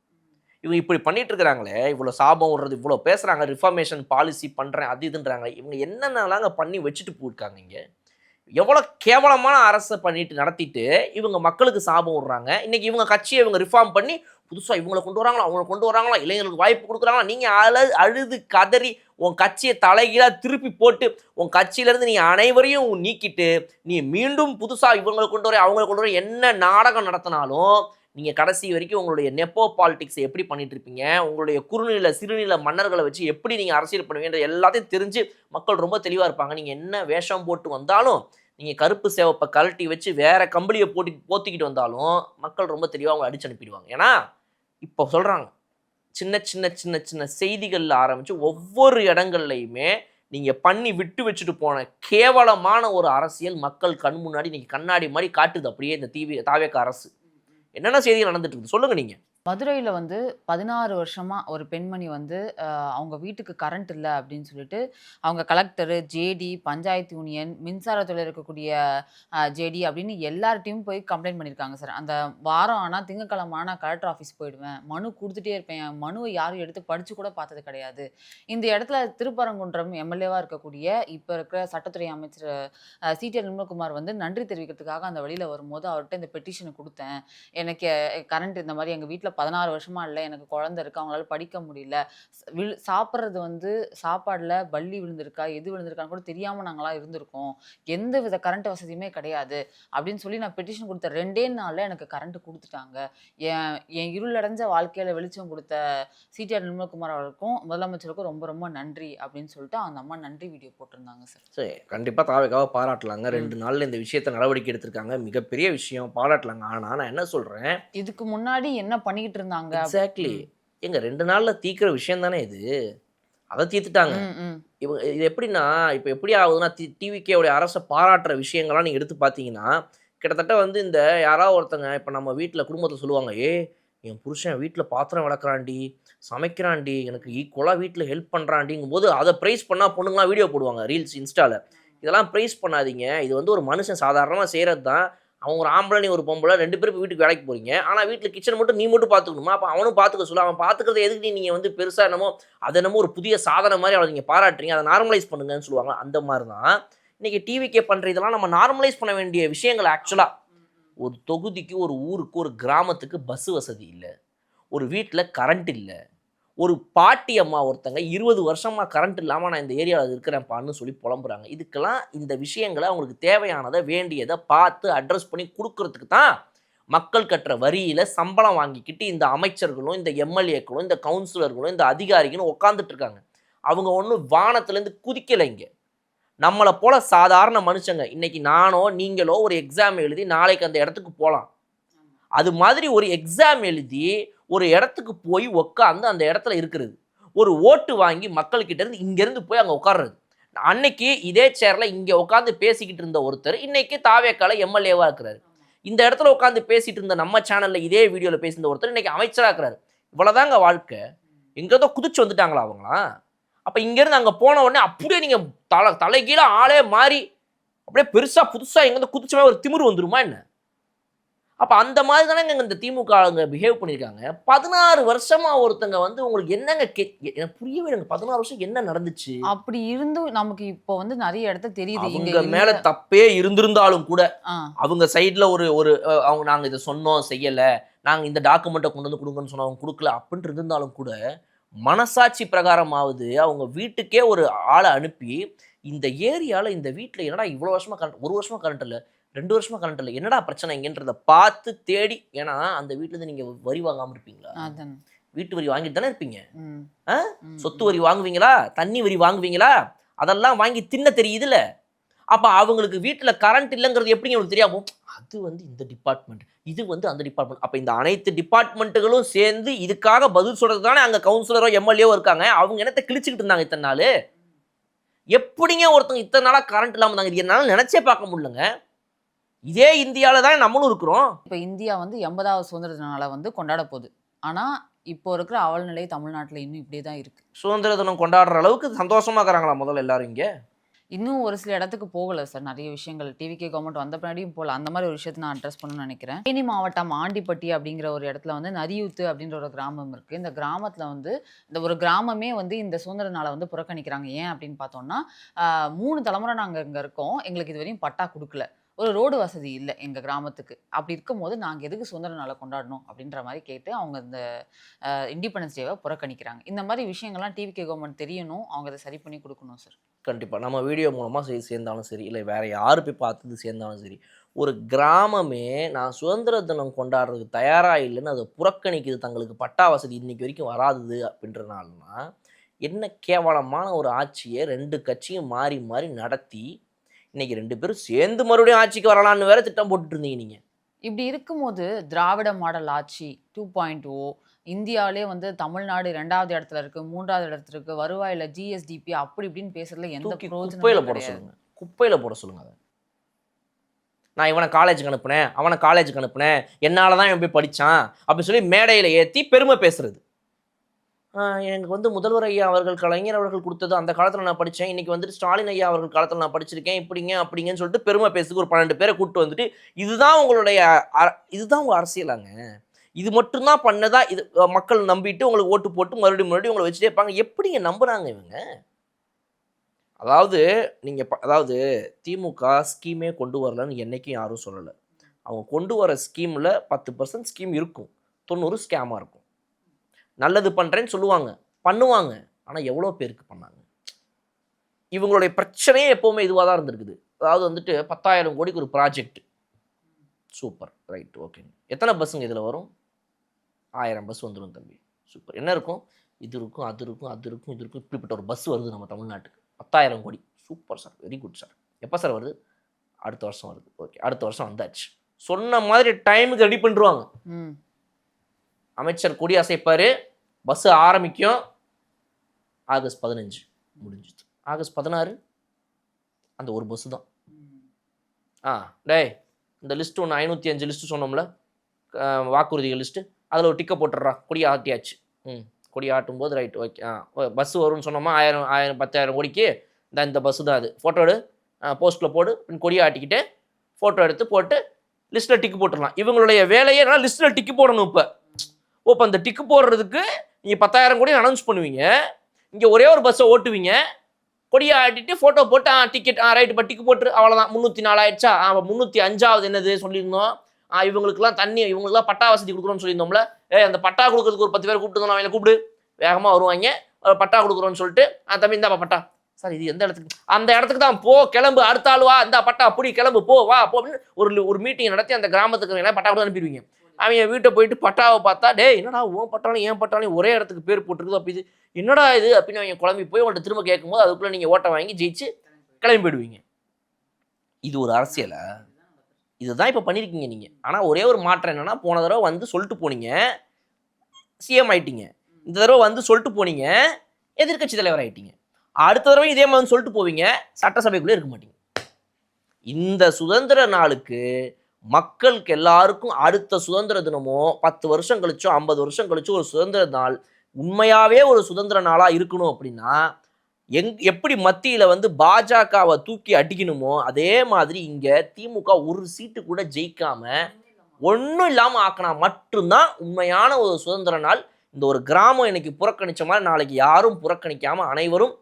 இவங்க இப்படி பண்ணிட்டு இருக்கிறாங்களே, இவ்வளோ சாபம் விடுறது, இவ்வளோ பேசுகிறாங்க, ரிஃபர்மேஷன் பாலிசி பண்ணுறேன் அது இதுன்றாங்க, இவங்க என்னென்னலாங்க பண்ணி வச்சுட்டு போயிருக்காங்க. எவ்வளோ கேவலமான அரசை பண்ணிட்டு நடத்திட்டு இவங்க மக்களுக்கு சாபம் விடுறாங்க. இன்னைக்கு இவங்க கட்சியை இவங்க ரிஃபார்ம் பண்ணி புதுசாக இவங்களை கொண்டு வராங்களா, அவங்களை கொண்டு வராங்களா, இளைஞர்களுக்கு வாய்ப்பு கொடுக்குறாங்களா, நீங்கள் அழுது கதறி உன் கட்சியை தலைகீழாக திருப்பி போட்டு உன் கட்சியிலேருந்து நீ அனைவரையும் நீக்கிட்டு நீ மீண்டும் புதுசாக இவங்களை கொண்டு வர அவங்களை கொண்டு வர என்ன நாடகம் நடத்தினாலும் நீங்கள் கடைசி வரைக்கும் உங்களுடைய நெப்போ பாலிடிக்ஸை எப்படி பண்ணிட்டு இருப்பீங்க, உங்களுடைய குறுநில சிறுநில மன்னர்களை வச்சு எப்படி நீங்கள் அரசியல் பண்ணுவீங்க எல்லாத்தையும் தெரிஞ்சு மக்கள் ரொம்ப தெளிவாக இருப்பாங்க. நீங்கள் என்ன வேஷம் போட்டு வந்தாலும், நீங்கள் கருப்பு சேவப்பை கழட்டி வச்சு வேற கம்பளியை போத்திக்கிட்டு வந்தாலும் மக்கள் ரொம்ப தெளிவாக அவங்களை அடிச்சு அனுப்பிடுவாங்க. ஏன்னா இப்போ சொல்கிறாங்க, சின்ன சின்ன சின்ன சின்ன செய்திகளில் ஆரம்பித்து ஒவ்வொரு இடங்கள்லையுமே நீங்கள் பண்ணி விட்டு வச்சுட்டு போன கேவலமான ஒரு அரசியல் மக்கள் கண் முன்னாடி நீங்கள் கண்ணாடி மாதிரி காட்டுது. அப்படியே இந்த தாவேக அரசு என்னென்ன செய்திகள் நடந்துட்டு இருக்குது சொல்லுங்க நீங்க. மதுரையில் வந்து 16 வருஷமா ஒரு பெண்மணி வந்து அவங்க வீட்டுக்கு கரண்ட் இல்லை அப்படின்னு சொல்லிட்டு அவங்க கலெக்டரு, ஜேடி, பஞ்சாயத்து யூனியன், மின்சாரத்தில் இருக்கக்கூடிய ஜேடி அப்படின்னு எல்லார்ட்டையும் போய் கம்ப்ளைண்ட் பண்ணியிருக்காங்க சார். அந்த வாரம் ஆனால் திங்கக்கிழமை ஆனால் கலெக்டர் ஆஃபீஸ் போயிடுவேன், மனு கொடுத்துட்டே இருப்பேன், மனுவை யாரும் எடுத்து படித்து கூட பார்த்தது கிடையாது. இந்த இடத்துல திருப்பரங்குன்றம் எம்எல்ஏவாக இருக்கக்கூடிய இப்போ இருக்கிற சட்டத்துறை அமைச்சர் சிடி நிர்மல்குமார் வந்து நன்றி தெரிவிக்கிறதுக்காக அந்த வழியில் வரும்போது அவர்கிட்ட இந்த பெட்டிஷனை கொடுத்தேன். எனக்கு கரண்ட் இந்த மாதிரி எங்கள் வீட்டில் 16 வருஷமா இல்லை, எனக்கு குழந்தை இருக்கு, அவங்களால படிக்க முடியல, சாப்பிட்றது வந்து சாப்பாடில் பள்ளி விழுந்திருக்கா எது விழுந்திருக்கான்னு கூட தெரியாமல் நாங்களாம் இருந்திருக்கோம், எந்த வித கரண்ட் வசதியுமே கிடையாது அப்படின்னு சொல்லி நான் பெட்டிஷன் கொடுத்த 2 நாளில் எனக்கு கரண்ட் கொடுத்துட்டாங்க. என் இருளடைஞ்ச வாழ்க்கையில் வெளிச்சம் கொடுத்த சிடிஆர் நிர்மல்குமார் அவர்களுக்கும் முதலமைச்சருக்கும் ரொம்ப ரொம்ப நன்றி அப்படின்னு சொல்லிட்டு அந்த அம்மா நன்றி வீடியோ போட்டிருந்தாங்க சார். சரி, கண்டிப்பாக தாவேக்காவை பாராட்டலாங்க. 2 நாளில் இந்த விஷயத்தை நடவடிக்கை எடுத்திருக்காங்க, மிகப்பெரிய விஷயம், பாராட்டலாங்க. ஆனால் நான் என்ன சொல்கிறேன், இதுக்கு முன்னாடி என்ன பண்ணிக்கிட்டு இருந்தாங்க? எக்ஸாக்ட்லி, எங்க 2 நாளில் தீக்கிற விஷயம் தானே இது, அதை தீர்த்துட்டாங்க. இவங்க இது எப்படின்னா, இப்போ எப்படி ஆகுதுன்னா, டிவிகேவுடைய அரசை பாராட்டுற விஷயங்கள்லாம் நீங்கள் எடுத்து பார்த்தீங்கன்னா கிட்டத்தட்ட வந்து இந்த யாராவது ஒருத்தங்க இப்போ நம்ம வீட்டில் குடும்பத்தில் சொல்லுவாங்க, என் புருஷன் வீட்டில் பாத்திரம் விளக்குறாண்டி, சமைக்கிறாண்டி, எனக்கு ஈக்குவலாக வீட்டில் ஹெல்ப் பண்ணுறாண்டிங்கும் போது அதை ப்ரைஸ் பண்ணால் பொண்ணுங்களாம் வீடியோ போடுவாங்க ரீல்ஸ் இன்ஸ்டாவில். இதெல்லாம் ப்ரைஸ் பண்ணாதீங்க, இது வந்து ஒரு மனுஷன் சாதாரணமாக செய்கிறது தான். அவன் ஒரு ஆம்பளை, நீ ஒரு பொம்பளை, 2 பேரும் வீட்டுக்கு வேலைக்கு போகிறீங்க, ஆனால் வீட்டில் கிச்சன் மட்டும் நீ மட்டும் பார்த்துக்கணுமா? அப்போ அவனும் பார்த்துக்க சொல்ல. அவன் பார்த்துக்கிறது எதுக்கு நீங்கள் வந்து பெருசாக என்னமோ அதை என்னமோ ஒரு புதிய சாதனை மாதிரி அவளை நீங்கள் பாராட்டுறீங்க, அதை நார்மலைஸ் பண்ணுங்கன்னு சொல்லுவாங்க. அந்த மாதிரி தான் இன்றைக்கி டிவிக்கே பண்ணுற இதெல்லாம் நம்ம நார்மலைஸ் பண்ண வேண்டிய விஷயங்கள். ஆக்சுவலாக ஒரு தொகுதிக்கு, ஒரு ஊருக்கு, ஒரு கிராமத்துக்கு பஸ் வசதி இல்லை, ஒரு வீட்டில் கரண்ட் இல்லை, ஒரு பாட்டி அம்மா ஒருத்தங்க 20 வருஷமாக கரண்ட் இல்லாமல் நான் இந்த ஏரியாவில் இருக்கிறேன்ப்பான்னு சொல்லி புலம்புறாங்க. இதுக்கெல்லாம் இந்த விஷயங்களை அவங்களுக்கு தேவையானதை வேண்டியதை பார்த்து அட்ரஸ் பண்ணி கொடுக்கறதுக்கு தான் மக்கள் கட்டுற வரியில் சம்பளம் வாங்கிக்கிட்டு இந்த அமைச்சர்களும் இந்த எம்எல்ஏக்களும் இந்த கவுன்சிலர்களும் இந்த அதிகாரிகளும் உட்காந்துட்டு இருக்காங்க. அவங்க ஒன்றும் வானத்துலேருந்து குதிக்கலைங்க. நம்மளை போல சாதாரண மனுஷங்க, இன்னைக்கு நானோ நீங்களோ ஒரு எக்ஸாம் எழுதி நாளைக்கு அந்த இடத்துக்கு போகலாம். அது மாதிரி ஒரு எக்ஸாம் எழுதி ஒரு இடத்துக்கு போய் உட்காந்து அந்த இடத்துல இருக்கிறது, ஒரு ஓட்டு வாங்கி மக்கள்கிட்ட இருந்து இங்கேருந்து போய் அங்கே உட்கார்றது. அன்னைக்கு இதே சேரில் இங்கே உட்காந்து பேசிக்கிட்டு இருந்த ஒருத்தர் இன்னைக்கு தாவேக்கால எம்எல்ஏவாக இருக்கிறாரு. இந்த இடத்துல உட்காந்து பேசிட்டு இருந்த நம்ம சேனலில் இதே வீடியோவில் பேசியிருந்த ஒருத்தர் இன்னைக்கு அமைச்சராக இருக்கிறாரு. இவ்வளோதாங்க வாழ்க்கை. எங்கேதோ குதிச்சு வந்துட்டாங்களா அவங்களாம்? அப்போ இங்கேருந்து அங்கே போன உடனே அப்படியே நீங்கள் தலைகீழ ஆளே மாறி அப்படியே பெருசாக புதுசாக எங்கேருந்து குதிச்சமே ஒரு திமிரு வந்துருமா என்ன? அப்போ அந்த மாதிரி தானே இந்த திமுக ஆளுங்க பிஹேவ் பண்ணியிருக்காங்க. 16 வருஷமா ஒருத்தங்க வந்து உங்களுக்கு என்னங்க எனக்கு புரியவே இல்லைங்க. 16 வருஷம் என்ன நடந்துச்சு? அப்படி இருந்தும் நமக்கு இப்போ வந்து நிறைய இடத்த தெரியுது. அவங்க மேல தப்பே இருந்திருந்தாலும் கூட அவங்க சைட்ல ஒரு அவங்க நாங்க இதை சொன்னோம் செய்யல, நாங்க இந்த டாக்குமெண்ட்டை கொண்டு வந்து கொடுங்கன்னு சொன்னோம் அவங்க கொடுக்கல அப்படின்ட்டு இருந்தாலும் கூட மனசாட்சி பிரகாரமாவது அவங்க வீட்டுக்கே ஒரு ஆளை அனுப்பி இந்த ஏரியாவில் இந்த வீட்டில் என்னடா இவ்வளோ வருஷமா கரண்ட், 1 வருஷமா கரண்ட் இல்லை, 2 வருஷமா கரண்ட் இல்லை, என்னடா பிரச்சனை இங்கன்றத பார்த்து தேடி. ஏன்னா அந்த வீட்டிலேருந்து நீங்கள் வரி வாங்காமல் இருப்பீங்களா? வீட்டு வரி வாங்கிட்டு தானே இருப்பீங்க. சொத்து வரி வாங்குவீங்களா? தண்ணி வரி வாங்குவீங்களா? அதெல்லாம் வாங்கி தின்ன தெரியுதுல்ல. அப்போ அவங்களுக்கு வீட்டில் கரண்ட் இல்லைங்கிறது எப்படிங்க உங்களுக்கு தெரியாமோ? அது வந்து இந்த டிபார்ட்மெண்ட், இது வந்து அந்த டிபார்ட்மெண்ட். அப்போ இந்த அனைத்து டிபார்ட்மெண்ட்டுகளும் சேர்ந்து இதுக்காக பதில் சொல்கிறது தானே அங்கே கவுன்சிலரோ எம்எல்ஏவோ இருக்காங்க. அவங்க என்னத்தை கிழிச்சிக்கிட்டு இருந்தாங்க இத்தனை நாள்? எப்படிங்க ஒருத்தங்க இத்தனை நாளாக கரண்ட் இல்லாமல் இருந்தாங்க? இது என்னால் நினச்சே பார்க்க முடியலங்க. இதே இந்தியாவில் தான் நம்மளும் இருக்கிறோம். இப்போ இந்தியா வந்து 80வது சுதந்திர தின வந்து கொண்டாட போகுது. ஆனால் இப்போ இருக்கிற அவல நிலை தமிழ்நாட்டில் இன்னும் இப்படியே தான் இருக்கு. சுதந்திர தினம் கொண்டாடுற அளவுக்கு சந்தோஷமா இருக்கிறாங்களா முதல்ல எல்லாரும்? இங்கே இன்னும் ஒரு சில இடத்துக்கு போகல சார். நிறைய விஷயங்கள் டிவிகே கவர்மெண்ட் வந்த பின்னாடியும் போகல. அந்த மாதிரி ஒரு விஷயத்த நான் அட்ரஸ் பண்ணணும்னு நினைக்கிறேன். தேனி மாவட்டம் ஆண்டிப்பட்டி அப்படிங்கிற ஒரு இடத்துல வந்து நரியூத்து அப்படின்ற ஒரு கிராமம் இருக்கு. இந்த கிராமத்துல வந்து இந்த ஒரு கிராமமே வந்து இந்த சுதந்திர நாளை வந்து புறக்கணிக்கிறாங்க. ஏன் அப்படின்னு பார்த்தோம்னா, 3 தலைமுறை நாங்க இங்க இருக்கோம். எங்களுக்கு இதுவரையும் பட்டா குடுக்கல. ஒரு ரோடு வசதி இல்ல எங்க கிராமத்துக்கு. அப்படி இருக்கும்போது நாங்க எதுக்கு சுதந்திர நாள கொண்டாடணும்? அப்படின்ற மாரி கேட்டு அவங்க இந்த இண்டிபெண்டன்ஸ் டேவ புறக்கணிக்கிறாங்க. இந்த மாரி விஷயங்கள்லாம் டிவிகே கவர்மெண்ட் தெரியணும். அவங்க அத சரி பண்ணி குடுக்கணும் சார். கண்டிப்பா. நம்ம வீடியோ மூலமா சேர்ந்தாலும் சரி, இல்ல வேற யாரு போய் பார்த்தது சேர்ந்தாலும் சரி, ஒரு கிராமமே நான் சுதந்திர தினம் கொண்டாடுறதுக்கு தயாரா இல்லன்னு அத புறக்கணிக்குது. தங்களுக்கு பட்டா வசதி இன்னைக்கு வரைக்கும் வராதது அப்படின்றனாலனா, என்ன கேவலமான ஒரு ஆட்சிய 2 கட்சியும் மாறி மாறி நடத்தி, இன்னைக்கு 2 பேரும் சேர்ந்து மறுபடியும் ஆட்சிக்கு வரலான்னு வேற திட்டம் போட்டுட்டு இருந்தீங்க நீங்க. இப்படி இருக்கும்போது திராவிட மாடல் ஆட்சி 2.0 இந்தியாவிலே வந்து தமிழ்நாடு 2வது இடத்துல இருக்கு, 3வது இடத்துல இருக்கு. வருவாயில ஜிஎஸ்டிபி அப்படி இப்படின்னு பேசுறதுல எந்த தூக்கி பிரயோஜனமும் குப்பையில போட கிடையாது. சொல்லுங்க. குப்பையில போட சொல்லுங்க அத. நான் இவன காலேஜுக்கு அனுப்புனேன், அவன காலேஜுக்கு அனுப்புனேன், என்னால தான் இவன் போய் படிச்சான் அப்படின்னு சொல்லி மேடையில ஏத்தி பெருமை பேசுறது. எனக்கு வந்து முதல்வர் ஐயா அவர்கள், கலைஞர் அவர்கள் குடுத்தது அந்த காலத்துல நான் படிச்சேன். இன்னைக்கு வந்துட்டு ஸ்டாலின் ஐயா அவர்கள் காலத்துல நான் படிச்சிருக்கேன். இப்படிங்க, அப்படிங்கன்னு சொல்லிட்டு பெருமை பேசுறதுக்கு ஒரு 12 பேர கூட்டு வந்துட்டு, இதுதான் உங்களுடைய இதுதான் உங்க அரசியலாங்க. இது மட்டும் தான் பண்ணதா இது மக்கள் நம்பிட்டு உங்களுக்கு ஓட்டு போட்டு மறுபடியும் உங்கள வச்சுட்டே இருப்பாங்க. எப்படிங்க நம்புறாங்க இவங்க? அதாவது நீங்க அதாவது திமுக ஸ்கீமே கொண்டு வரலன்னு என்னைக்கும் யாரும் சொல்லல. அவங்க கொண்டு வர ஸ்கீம்ல 10% ஸ்கீம் இருக்கும். 90 ஸ்கேமா இருக்கும். நல்லது பண்றேன்னு சொல்லுவாங்க. பண்ணுவாங்க. ஆனா எவ்வளோ பேருக்கு பண்ணாங்க? இவங்களுடைய பிரச்சனையே எப்பவுமே இதுவா தான் இருந்திருக்குது. அதாவது வந்துட்டு 10,000 கோடிக்கு ஒரு ப்ராஜெக்ட். சூப்பர். ரைட். ஓகேங்க. எத்தனை பஸ்ஸுங்க இதுல வரும்? 1000 பஸ் வந்துரும் தம்பி. சூப்பர். என்ன இருக்கும்? இது இருக்கும், அது இருக்கும், அது இருக்கும், இது இருக்கும். இப்படிப்பட்ட ஒரு பஸ் வருது நம்ம தமிழ்நாட்டுக்கு. 10,000 கோடி. Super sir. Very good sir. எப்ப சார் வருது? அடுத்த வருஷம் வருது. ஓகே. அடுத்த வருஷம் வந்தாச்சு. சொன்ன மாதிரி டைமுக்கு ரெடி பண்ணிருவாங்க. ம். அமைச்சர் கொடி அசைப்பாரு. பஸ் ஆரம்பிக்கும். ஆகஸ்ட் 15 முடிஞ்சுது. ஆகஸ்ட் 16 அந்த ஒரு பஸ் தான். டேய் இந்த லிஸ்ட் ஒன்று 505 லிஸ்ட் சொன்னோம்ல, வாக்குறுதிகள் லிஸ்ட்டு, அதில் ஒரு டிக்கை போட்டுடுறா. கொடி ஆட்டியாச்சு. கொடி ஆட்டும் போது ரைட் ஓகே. பஸ் வரும்னு சொன்னோமா 1000 10,000 கோடிக்கு இந்த பஸ்ஸு தான் அது. ஃபோட்டோ எடு, போஸ்ட்டில் போடு, கொடியை ஆட்டிக்கிட்டு ஃபோட்டோ எடுத்து போட்டு லிஸ்ட்டில் டிக்கு போட்டுடலாம். இவங்களுடைய வேலையே என்னன்னா லிஸ்ட்டில் டிக்கு போடணும். இப்போ அந்த டிக்கு போடுறதுக்கு நீங்கள் 10,000 கோடி அனௌன்ஸ் பண்ணுவீங்க. இங்கே ஒரே ஒரு பஸ்ஸை ஓட்டுவீங்க. கொடியை ஆட்டிட்டு ஃபோட்டோ போட்டு டிக்கெட் ரைட்டு இப்போ டிக்கு போட்டு அவ்வளோதான். 304 ஆயிடுச்சா? 305வது என்னது சொல்லியிருந்தோம். இவங்களுக்குலாம் தண்ணி, இவங்களுக்குலாம் பட்டா வசதி கொடுக்குறோன்னு சொல்லியிருந்தோம்ல. அந்த பட்டா கொடுக்குறதுக்கு ஒரு 10 பேர் கூப்பிட்டு அவங்களை கூப்பிடு, வேகமாக வருவாங்க. பட்டா கொடுக்குறோன்னு சொல்லிட்டு தம்பி இந்தாப்பா பட்டா. சார் இது எந்த இடத்துக்கு? அந்த இடத்துக்கு தான் போ, கிளம்பு, அடுத்த ஆள் வா, இந்த பட்டா அப்படி கிளம்பு, போ வா போ அப்படின்னு ஒரு மீட்டிங் நடத்தி அந்த கிராமத்துக்கு பட்டா கூட அனுப்பிடுவீங்க. அவங்க வீட்டை போயிட்டு பட்டாவை பார்த்தா, டேய் என்னடா உன் பட்டாலும் ஏன் பட்டாலும் ஒரே இடத்துக்கு பேர் போட்டுருக்குது, அப்படி இது என்னடா இது அப்படின்னு அவங்க குழம்பி போய் உங்கள்கிட்ட திரும்ப கேட்கும்போது அதுக்குள்ளே நீங்கள் ஓட்டை வாங்கி ஜெயிச்சு கிளம்பி போயிடுவீங்க. இது ஒரு அரசியலா? இதுதான் இப்போ பண்ணியிருக்கீங்க நீங்கள். ஆனால் ஒரே ஒரு மாற்றம் என்னென்னா, போன தடவை வந்து சொல்லிட்டு போனீங்க சிஎம் ஆயிட்டீங்க. இந்த தடவை வந்து சொல்லிட்டு போனீங்க எதிர்கட்சி தலைவர் ஆயிட்டீங்க. அடுத்த தடவை இதே மாதிரி சொல்லிட்டு போவீங்க, சட்டசபைக்குள்ளே இருக்க மாட்டீங்க. இந்த சுதந்திர நாளுக்கு மக்களுக்கு எல்லாருக்கும் அடுத்த சுதந்திர தினமோ 10 வருஷம் கழிச்சோ 50 வருஷம் கழிச்சோ ஒரு சுதந்திர நாள் உண்மையாவே ஒரு சுதந்திர நாளா இருக்கணும் அப்படின்னா, எப்படி மத்தியில வந்து பாஜகவை தூக்கி அடிக்கணுமோ அதே மாதிரி இங்க திமுக ஒரு சீட்டு கூட ஜெயிக்காம ஒன்றும் இல்லாம ஆக்கினா மட்டும்தான் உண்மையான ஒரு சுதந்திர நாள். இந்த ஒரு கிராமம் இன்னைக்கு புறக்கணிச்ச மாதிரி நாளைக்கு யாரும் புறக்கணிக்காம அனைவரும்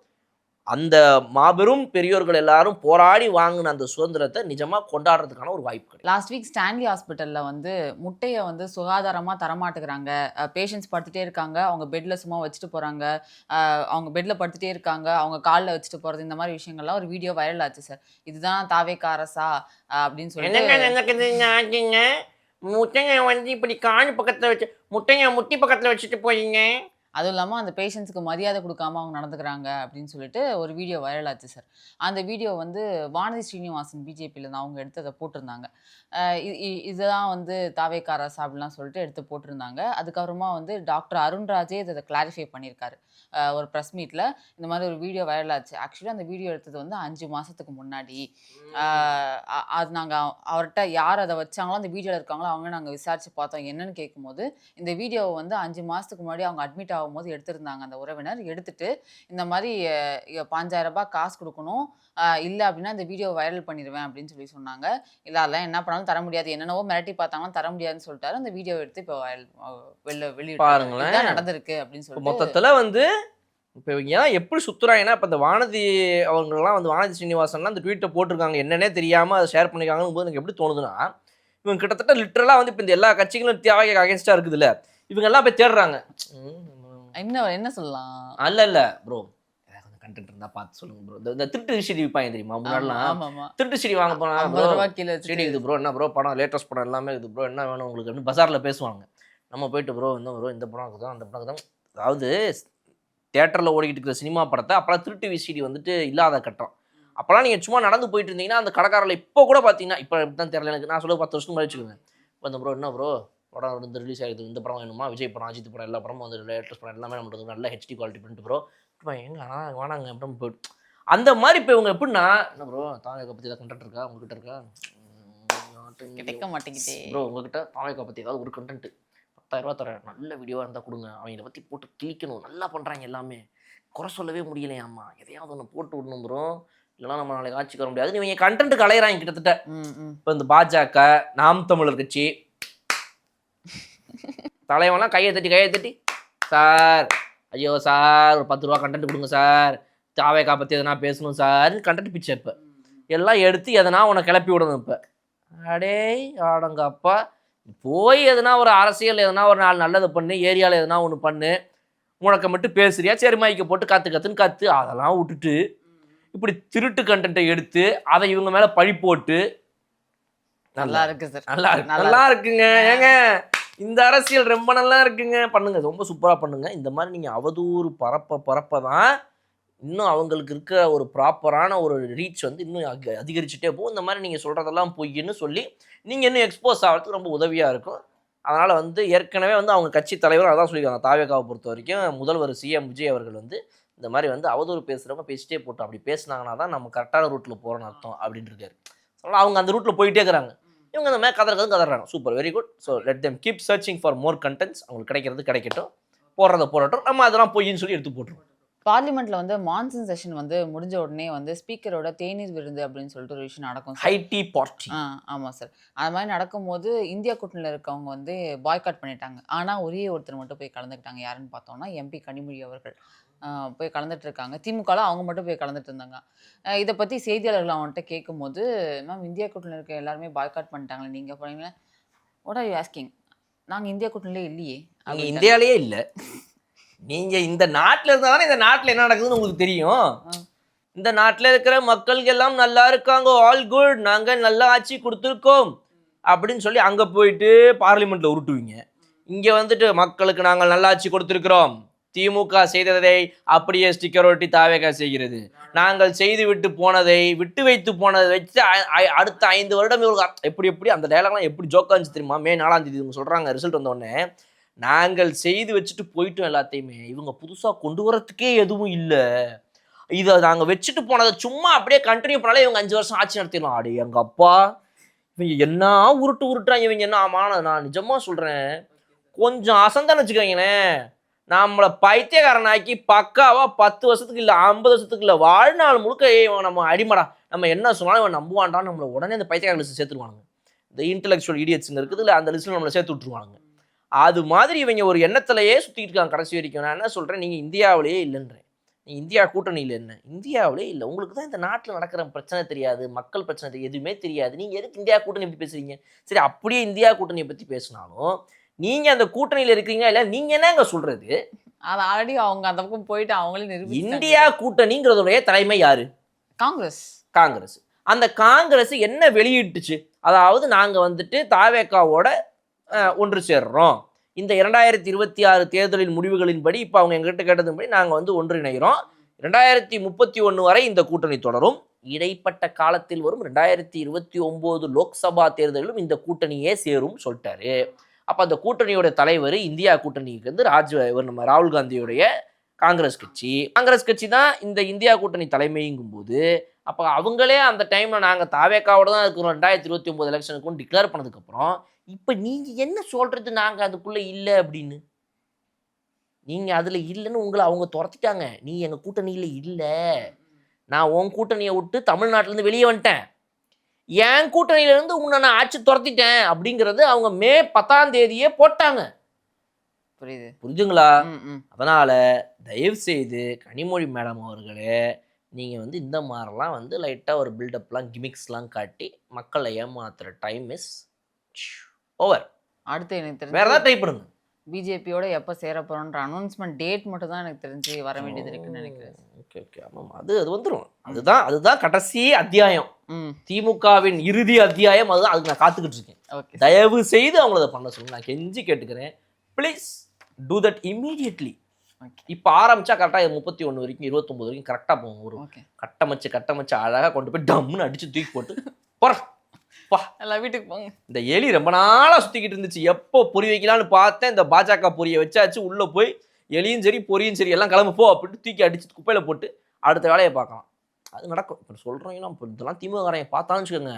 அந்த மாபெரும் பெரியோர்கள் எல்லாரும் போராடி வாங்கின அந்த சுதந்திரத்தை நிஜமா கொண்டாடுறதுக்கான ஒரு வாய்ப்பு கிடைக்கும். லாஸ்ட் வீக் ஸ்டான்லி ஹாஸ்பிட்டல்ல வந்து முட்டையை வந்து சுகாதாரமா தரமாட்டுக்கிறாங்க. பேஷண்ட்ஸ் படுத்துட்டே இருக்காங்க, அவங்க பெட்ல சும்மா வச்சுட்டு போறாங்க. அவங்க பெட்ல படுத்துட்டே இருக்காங்க, அவங்க காலில் வச்சுட்டு போறது, இந்த மாதிரி விஷயங்கள்லாம் ஒரு வீடியோ வைரல் ஆச்சு சார். இதுதான் தாவேக அரசா அப்படின்னு சொல்லிட்டு முட்டையை வந்து இப்படி கால் பக்கத்துல வச்சு முட்டையை முட்டி பக்கத்துல வச்சுட்டு போறீங்க. அதுவும் இல்லாமல் அந்த பேஷண்ட்ஸ்க்கு மரியாதை கொடுக்காம அவங்க நடந்துக்கிறாங்க அப்படின்னு சொல்லிட்டு ஒரு வீடியோ வைரல் ஆச்சு சார். அந்த வீடியோ வந்து வானதி ஸ்ரீனிவாசன் பிஜேபியில் தான் அவங்க எடுத்து அதை போட்டிருந்தாங்க. இதுதான் வந்து தாவேக அரசு அப்படிலாம் சொல்லிட்டு எடுத்து போட்டிருந்தாங்க. அதுக்கப்புறமா வந்து டாக்டர் அருண்ராஜே இதை கிளாரிஃபை பண்ணியிருக்காரு ஒரு ப்ரெஸ் மீட்டில். இந்த மாதிரி ஒரு வீடியோ வைரல் ஆச்சு. ஆக்சுவலி அந்த வீடியோ எடுத்தது வந்து 5 மாதத்துக்கு முன்னாடி. அது நாங்கள் அவர்கிட்ட யார் அதை வச்சாங்களோ, அந்த வீடியோவில் இருக்காங்களோ அவங்க நாங்கள் விசாரித்து பார்த்தோம். என்னன்னு கேட்கும்போது, இந்த வீடியோவை வந்து 5 மாதத்துக்கு முன்னாடி அவங்க அட்மிட் ஆகும்போது எடுத்திருந்தாங்க அந்த உறவினர். எடுத்துட்டு இந்த மாதிரி 5,000 ரூபாய் காசு குடுக்கணும். இல்ல அப்படின்னா இந்த வீடியோ வைரல் பண்ணிருவேன் அப்படின்னு சொன்னாங்க. இல்ல அதெல்லாம் என்ன பண்ணாலும் தர முடியாது. என்னென்னவோ மிரட்டி பார்த்தாங்களாம் தர முடியாதுன்னு சொல்லிட்டாரு. அந்த வீடியோ எடுத்து இப்போ வெளியிட்டாரு. பாருங்களேன். இதான் நடந்திருக்கு அப்படின்னு இப்ப சொல்லிட்டு மொத்தத்துல வந்து இப்ப இவங்க ஏன் எப்படி சுத்துறாங்கன்னா, இப்ப இந்த வானதி அவங்கலாம் வந்து வானதி ஸ்ரீனிவாசன்லாம் அந்த ட்வீட்ட போட்டிருக்காங்க. என்னன்னே தெரியாம அத ஷேர் பண்ணிருக்காங்கன்னு போது எனக்கு எப்படி தோணுதுன்னா, இவங்க கிட்டத்தட்ட லிட்டரலா வந்து இப்ப இந்த எல்லா கட்சிகளும் தியாகிக்கு அகைன்ஸ்டா இருக்குதுல்ல. இவங்க எல்லாம் போய் தேடுறாங்க. என்ன சொல்லலாம்? அல்ல ப்ரோ. கொஞ்சம் கண்டென்ட் இருந்தா பார்த்து சொல்லுங்க ப்ரோ. இந்த திருட்டு சிடி விப்பாங்க தெரியுமா? முன்னாடிலாம் ஆமாமா. திருட்டு சிடி வாங்க போனா ப்ரோ 50 ரூபாய் கீழ சிடி இது ப்ரோ என்ன ப்ரோ படம் லேட்டஸ்ட் படம் எல்லாமே இது ப்ரோ என்ன வேணும் உங்களுக்கு அப்படின்னு பஜார்ல பேசுவாங்க. நம்ம போயிட்டு ப்ரோ இந்த ப்ரோ இந்த படம் இருக்குதான் அந்த படம் இருக்குதான். அதாவது தியேட்டரில் ஓடிக்கிட்டு இருக்கிற சினிமா படத்தை அப்போலாம் திருட்டு விசிடி வந்துட்டு இல்லாத கட்டம். அப்போலாம் நீங்கள் சும்மா நடந்து போயிட்டு இருந்தீங்கன்னா அந்த கடைக்காரில் இப்போ கூட பார்த்தீங்கன்னா இப்போ எப்படி தான் தெரியல எனக்கு நான் சொல்ல 10 வருஷம் கழிச்சுக்குங்க. இப்போ இந்த ப்ரோ என்ன ப்ரோ படம் வந்து ரிலீஸ் ஆகிடுது இந்த படம் வேணுமா விஜய் படம் அஜித் படம் எல்லா படமும் வந்து லேட்டஸ்ட் படம் எல்லாமே நம்மளுக்கு நல்ல ஹெச்டி குவாலிட்டி பண்ணிட்டு ப்ரோ இப்போ எங்க வேணாங்க அப்படின்னு போயிட்டு அந்த மாதிரி இப்போ இவங்க எப்படின்னா என்ன ப்ரோ தாவேக்கா பற்றி ஏதாவது கண்டென்ட் இருக்கா உங்ககிட்ட இருக்கா கிடைக்க மாட்டேங்குதே ப்ரோ உங்ககிட்ட தாவேக்கா பற்றி ஏதாவது ஒரு கண்டென்ட் 10,000 ரூபா தரேன் நல்ல வீடியோவாக இருந்தால் கொடுங்க அவங்கள பற்றி போட்டு கிளிக்கணும் நல்லா பண்ணுறாங்க எல்லாமே குறை சொல்லவே முடியலையாம்மா எதையாவது ஒன்று போட்டு விடணும் ப்ரோ இல்லைனா நம்ம நாளைக்கு ஆட்சிக்கு வர முடியாது இவங்க கண்டென்ட்டுக்கு அலையிறாங்க கிட்டத்தட்ட. இப்போ இந்த பாஜக நாம் தமிழர் கட்சி தலைவன்லாம் கையை தட்டி சார் ஐயோ சார் ஒரு 10 ரூபா கண்டென்ட் கொடுங்க சார் தாவேக்கா பற்றி எதனா பேசணும் சார் கண்டென்ட் பிச்சை இப்போ எல்லாம் எடுத்து எதனா உன்னை கிளப்பி விடணும். இப்போ அடே ஆடங்கப்பா போய் எதனா ஒரு அரசியல் எதனா ஒரு நாள் நல்லது பண்ணு ஏரியாவில் எதனா ஒன்று பண்ணு முழக்க மட்டும் பேசுறியா சரி மைக்க போட்டு கத்துன்னு கத்து அதெல்லாம் விட்டுட்டு இப்படி திருட்டு கண்டென்ட்டை எடுத்து அதை இவங்க மேல பழி போட்டு நல்லா இருக்கு சார் நல்லா இருக்குங்க ஏங்க இந்த அரசியல் ரொம்ப நல்லா இருக்குங்க பண்ணுங்க ரொம்ப சூப்பரா பண்ணுங்க. இந்த மாதிரி நீங்க அவதூறு பரப்ப தான் இன்னும் அவங்களுக்கு இருக்கிற ஒரு ப்ராப்பரான ஒரு ரீச் வந்து இன்னும் அதிகரிச்சுட்டே போகும். இந்த மாதிரி நீங்கள் சொல்கிறதெல்லாம் பொய்ன்னு சொல்லி நீங்கள் இன்னும் எக்ஸ்போஸ் ஆகிறதுக்கு ரொம்ப உதவியாக இருக்கும். அதனால் வந்து ஏற்கனவே வந்து அவங்க கட்சி தலைவர் அதான் சொல்லியிருக்காங்க தாவேக்காவை பொறுத்த வரைக்கும் முதல்வர் சிஎம் விஜய் அவர்கள் வந்து இந்த மாதிரி வந்து அவதூறு பேசுகிறவங்க பேசிட்டே போட்டோம் அப்படி பேசினாங்கன்னா தான் நம்ம கரெக்டான ரூட்டில் போகிறோன்னு அர்த்தம் அப்படின்னு இருக்காரு. அதனால் அவங்க அந்த ரூட்டில் போயிட்டே இருக்கிறாங்க. இவங்க இந்த மாதிரி கதறாங்க super very good. So let them keep searching for more contents அவங்களுக்கு கிடைக்கிறது கிடைக்கட்டும் போடுறட்டும் நம்ம அதெல்லாம் பொய்ன்னு சொல்லி எடுத்து போட்டுருவோம். பார்லிமெண்ட்ல வந்து மான்சூன் செஷன் வந்து முடிஞ்ச உடனே வந்து ஸ்பீக்கரோட தேநீர் விருந்து அப்படின்னு சொல்லிட்டு ஒரு விஷயம் நடக்கும். High tea party. ஆமா சார். அது மாதிரி நடக்கும்போது இந்தியா கூட்டணியில் இருக்கவங்க வந்து பாய்காட் பண்ணிட்டாங்க. ஆனா ஒரே ஒருத்தர் மட்டும் போய் கலந்துக்கிட்டாங்க. யாருன்னு பார்த்தோம்னா எம்பி கனிமொழி அவர்கள் போய் கலந்துட்டு இருக்காங்க. திமுகல அவங்க மட்டும் போய் கலந்துட்டு இருந்தாங்க. இதை பத்தி செய்தியாளர்கள் அவன்கிட்ட கேட்கும்போது மேம் இந்தியா கூட்டணியில் இருக்க எல்லாருமே பாய்காட் பண்ணிட்டாங்களே நீங்க போனீங்களா வாட் ஆர் யூ ஆஸ்கிங் நாங்க இந்தியா கூட்டணியிலே இல்லையே இந்தியாலேயே இல்லை நீங்க இந்த நாட்டில் இருந்தா தானே இந்த நாட்டில் என்ன நடக்குதுன்னு உங்களுக்கு தெரியும். இந்த நாட்டில் இருக்கிற மக்களுக்கு எல்லாம் நல்லா இருக்காங்க ஆல் குட் நாங்க நல்லா ஆட்சி கொடுத்துருக்கோம் அப்படின்னு சொல்லி அங்க போயிட்டு பார்லிமெண்ட்ல உருட்டுவீங்க. இங்க வந்துட்டு மக்களுக்கு நாங்கள் நல்லா ஆட்சி கொடுத்துருக்கிறோம் திமுக செய்ததை அப்படியே ஸ்டிக்கர் ஒட்டி தாவேக்கா செய்கிறது நாங்கள் செய்து விட்டு போனதை விட்டு வைத்து போனதை வச்சு அடுத்த 5 வருடம் எப்படி அந்த டயலாக்லாம் எப்படி ஜோக்காச்சு தெரியுமா? மே 4ஆம் தேதி இவங்க சொல்றாங்க ரிசல்ட் வந்தோடனே நாங்கள் செய்து வச்சுட்டு போயிட்டோம் எல்லாத்தையுமே இவங்க புதுசா கொண்டு வரத்துக்கே எதுவும் இல்லை இதை நாங்க வச்சுட்டு போனதை சும்மா அப்படியே கண்டினியூ பண்ணாலே இவங்க 5 வருஷம் ஆட்சி நடத்திடலாம். அடி எங்க அப்பா இவங்க என்ன உருட்டுறாங்க இவங்க என்ன ஆமான நான் நிஜமா சொல்றேன் கொஞ்சம் அசந்தான்னு வச்சுக்கோங்களேன் நம்மளை பைத்தியக்காரனாக்கி பக்காவா 10 வருஷத்துக்கு இல்லை 50 வருஷத்துக்கு இல்லை வாழ்நாள் முழுக்க நம்ம அடிமடா நம்ம என்ன சொன்னாலும் இவன் நம்புவான்டான்னு நம்மளை உடனே இந்த பைத்தியக்கார லிஸ்ட் சேர்த்துருவாங்க. இந்த இன்டெலெக்சுவல் இடியட்ஸுங்க இருக்குது இல்லை அந்த லிஸ்ட்டில் நம்மளை சேர்த்து விட்டுருவாங்க. அது மாதிரி இவங்க ஒரு எண்ணத்திலேயே சுற்றிட்டு இருக்காங்க கடைசி வரைக்கும். நான் என்ன சொல்கிறேன் நீங்கள் இந்தியாவிலேயே இல்லைன்றேன். நீங்கள் இந்தியா கூட்டணியில் என்ன இந்தியாவிலே இல்லை உங்களுக்கு தான் இந்த நாட்டில் நடக்கிற பிரச்சனை தெரியாது மக்கள் பிரச்சனை எதுவுமே தெரியாது நீங்கள் எதுக்கு இந்தியா கூட்டணி பற்றி பேசுகிறீங்க? சரி அப்படியே இந்தியா கூட்டணியை பற்றி பேசினாலும் நீங்கள் அந்த கூட்டணியில் இருக்கிறீங்களா இல்லை நீங்கள் என்னங்க சொல்கிறது? அது ஆல்ரெடி அவங்க அந்த பக்கம் போயிட்டு அவங்களே நிரூபிச்சாங்க. இந்தியா கூட்டணிங்கிறதுடைய தலைமை யாரு? காங்கிரஸ். அந்த காங்கிரஸ் என்ன வெளியிட்டுச்சு? அதாவது நாங்கள் வந்துட்டு தாவேக்காவோட ஒன்று சேர்றோம் இந்த 2026 தேர்தலின் முடிவுகளின்படி இப்போ அவங்க எங்ககிட்ட கேட்டதுபடி நாங்கள் வந்து ஒன்றிணைகிறோம் 2031 வரை இந்த கூட்டணி தொடரும் இடைப்பட்ட காலத்தில் வரும் 2029 லோக்சபா தேர்தலிலும் இந்த கூட்டணியே சேரும் சொல்லிட்டாரு. அப்போ அந்த கூட்டணியோட தலைவர் இந்தியா கூட்டணிக்கு வந்து நம்ம ராகுல் காந்தியோடைய காங்கிரஸ் கட்சி தான் இந்த இந்தியா கூட்டணி தலைமைங்கும் போது அப்போ அவங்களே அந்த டைமில் நாங்கள் தாவேக்காவோட தான் இருக்கிறோம் 2029 எலெக்ஷனுக்கும் டிக்ளேர் பண்ணதுக்கப்புறம் இப்போ நீங்கள் என்ன சொல்கிறது நாங்கள் அதுக்குள்ளே இல்லை அப்படின்னு? நீங்கள் அதில் இல்லைன்னு உங்களை அவங்க துரத்திட்டாங்க. நீ எங்கள் கூட்டணியில் இல்லை, நான் உன் கூட்டணியை விட்டு தமிழ்நாட்டிலேருந்து வெளியே வந்துட்டேன், என் கூட்டணியிலேருந்து உன்னை நான் ஆட்சி துரத்திட்டேன் அப்படிங்கிறது அவங்க மே 10ஆம் தேதியே போட்டாங்க. புரியுது. புரிஞ்சுங்களா? ம். அதனால் தயவு செய்து கனிமொழி மேடம் அவர்களே, நீங்கள் வந்து இந்த மாதிரிலாம் வந்து லைட்டாக ஒரு பில்டப்லாம் கிமிக்ஸ்லாம் காட்டி மக்களை ஏமாத்துகிற டைம் இஸ் ஓவர். அடுத்து எனக்கு வேறு தெரிஞ்சு ஏதாவது ட்ரை பண்ணுங்க. பிஜேபியோட எப்போ சேர போகிறோன்ற அனௌன்ஸ்மெண்ட் டேட் மட்டும் தான் எனக்கு தெரிஞ்சு வர வேண்டியது இருக்குன்னு நினைக்கிறேன். ஓகே ஆமாம், அது வந்துடும். அதுதான் கடைசி அத்தியாயம். திமுகவின் இறுதி அத்தியாயம் அதுதான். அதுக்கு நான் காத்துக்கிட்டு இருக்கேன். ஓகே, தயவு செய்து அவங்கள அதை பண்ண சொல்லுங்க. நான் கெஞ்சி கேட்டுக்கிறேன். Please do that immediately. Okay, இப்போ ஆரம்பிச்சா கரெக்டாக 31 வரைக்கும் 29 வரைக்கும் கரெக்டாக போகும். ஒரு ஓகே. கட்டமச்சு அழகாக கொண்டு போய் டம்முன்னு அடிச்சு தூக்கி போட்டு போற பா, எல்லாம் வீட்டுக்கு போங்க. இந்த எலி ரொம்ப நாளாக சுற்றிக்கிட்டு இருந்துச்சு. எப்போ பொறி வைக்கலான்னு பார்த்தேன், இந்த பாஜக பொரியை வச்சாச்சு. உள்ளே போய் எலியும் சரி பொரியும் சரி எல்லாம் கிளம்பு போ அப்படின்ட்டு தூக்கி அடிச்சு குப்பையில் போட்டு அடுத்த வேலையை பார்க்கலாம். அது நடக்கும். இப்போ சொல்கிறீங்கன்னா இப்போ இதெல்லாம் திமுககாரங்க பார்த்தான்னு வச்சுக்கோங்க,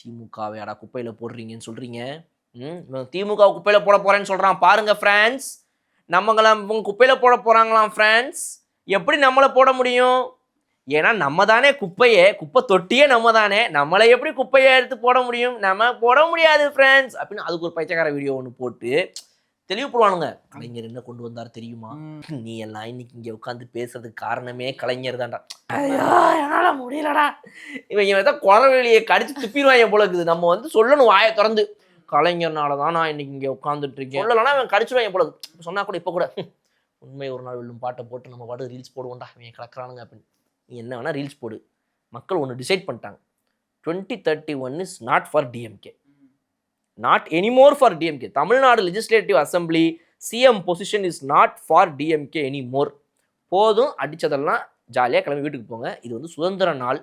திமுகவையாடா குப்பையில் போடுறீங்கன்னு சொல்கிறீங்க, இவன் திமுக குப்பையில் போட போகிறேன்னு சொல்கிறான் பாருங்கள் ஃப்ரெண்ட்ஸ், நம்மங்களாம் இவங்க குப்பையில் போட போகிறாங்களாம் ஃப்ரெண்ட்ஸ். எப்படி நம்மளை போட முடியும்? ஏன்னா நம்ம தானே குப்பை தொட்டியே நம்ம தானே, நம்மளை எப்படி குப்பையை எடுத்து போட முடியும்? நம்ம போட முடியாது ஃப்ரெண்ட்ஸ் அப்படின்னு அதுக்கு ஒரு பைத்தியக்கார வீடியோ ஒன்று போட்டு தெளிவுபடுவானுங்க. கலைஞர் என்ன கொண்டு வந்தார் தெரியுமா? நீ எல்லாம் இன்னைக்கு இங்கே உட்காந்து பேசுறதுக்கு காரணமே கலைஞர் தான்டா. ஐயோ என்னால் முடியலடா. இவங்க தான் குறவெளியை கடிச்சு துப்பிடுவாங்க போல இருக்குது. நம்ம வந்து சொல்லணும் வாயை திறந்து, கலைஞர்னால தான் நான் இன்னைக்கு இங்கே உட்காந்துட்டு இருக்கேன். சொல்லலைன்னா அவன் கடிச்சுடுவாங்க போல இருக்குது. சொன்னா கூட இப்போ கூட உண்மை ஒரு நாள் வெல்லும் பாட்டை போட்டு நம்ம பாட்டு ரீல்ஸ் போடுவோம்டா, இவன் கிடக்குறானுங்க அப்படின்னு. நீ என்ன வேணால் ரீல்ஸ் போடு. மக்கள் ஒன்று டிசைட் பண்ணிட்டாங்க, 2031 is not for DMK, not anymore for DMK. Tamil Nadu legislative assembly CM position is not for DMK anymore. போதும், அடித்ததெல்லாம் ஜாலியாக கிளம்பி வீட்டுக்கு போங்க. இது வந்து சுதந்திர நாள்.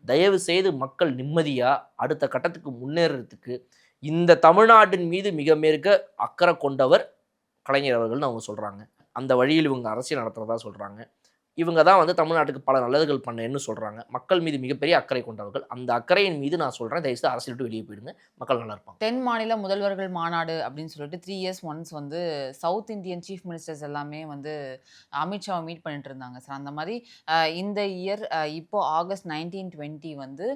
தயவு செய்து மக்கள் நிம்மதியாக அடுத்த கட்டத்துக்கு முன்னேறதுக்கு இந்த தமிழ்நாட்டின் மீது மிக மிக அக்கறை கொண்டவர் கலைஞர் அவர்கள்னு அவங்க சொல்கிறாங்க. அந்த வழியில் இவங்க அரசியல் நடத்துகிறதா சொல்கிறாங்க. இவங்க தான் வந்து தமிழ்நாட்டுக்கு பல நல்லதுகள் பண்ணேன்னு சொல்கிறாங்க. மக்கள் மீது மிகப்பெரிய அக்கறை கொண்டவர்கள். அந்த அக்கறையின் மீது நான் சொல்கிறேன், தயவுசெய்து அரசியல் விட்டு வெளியே போயிடுங்க, மக்கள் நல்லா இருப்பாங்க. தென் மாநில முதல்வர்கள் மாநாடு அப்படின்னு சொல்லிட்டு 3 years ஒன்ஸ் வந்து சவுத் இந்தியன் சீஃப் மினிஸ்டர்ஸ் எல்லாமே வந்து அமித்ஷாவை மீட் பண்ணிட்டு இருந்தாங்க சார். அந்த மாதிரி இந்த இயர் இப்போ ஆகஸ்ட் 1920 வந்து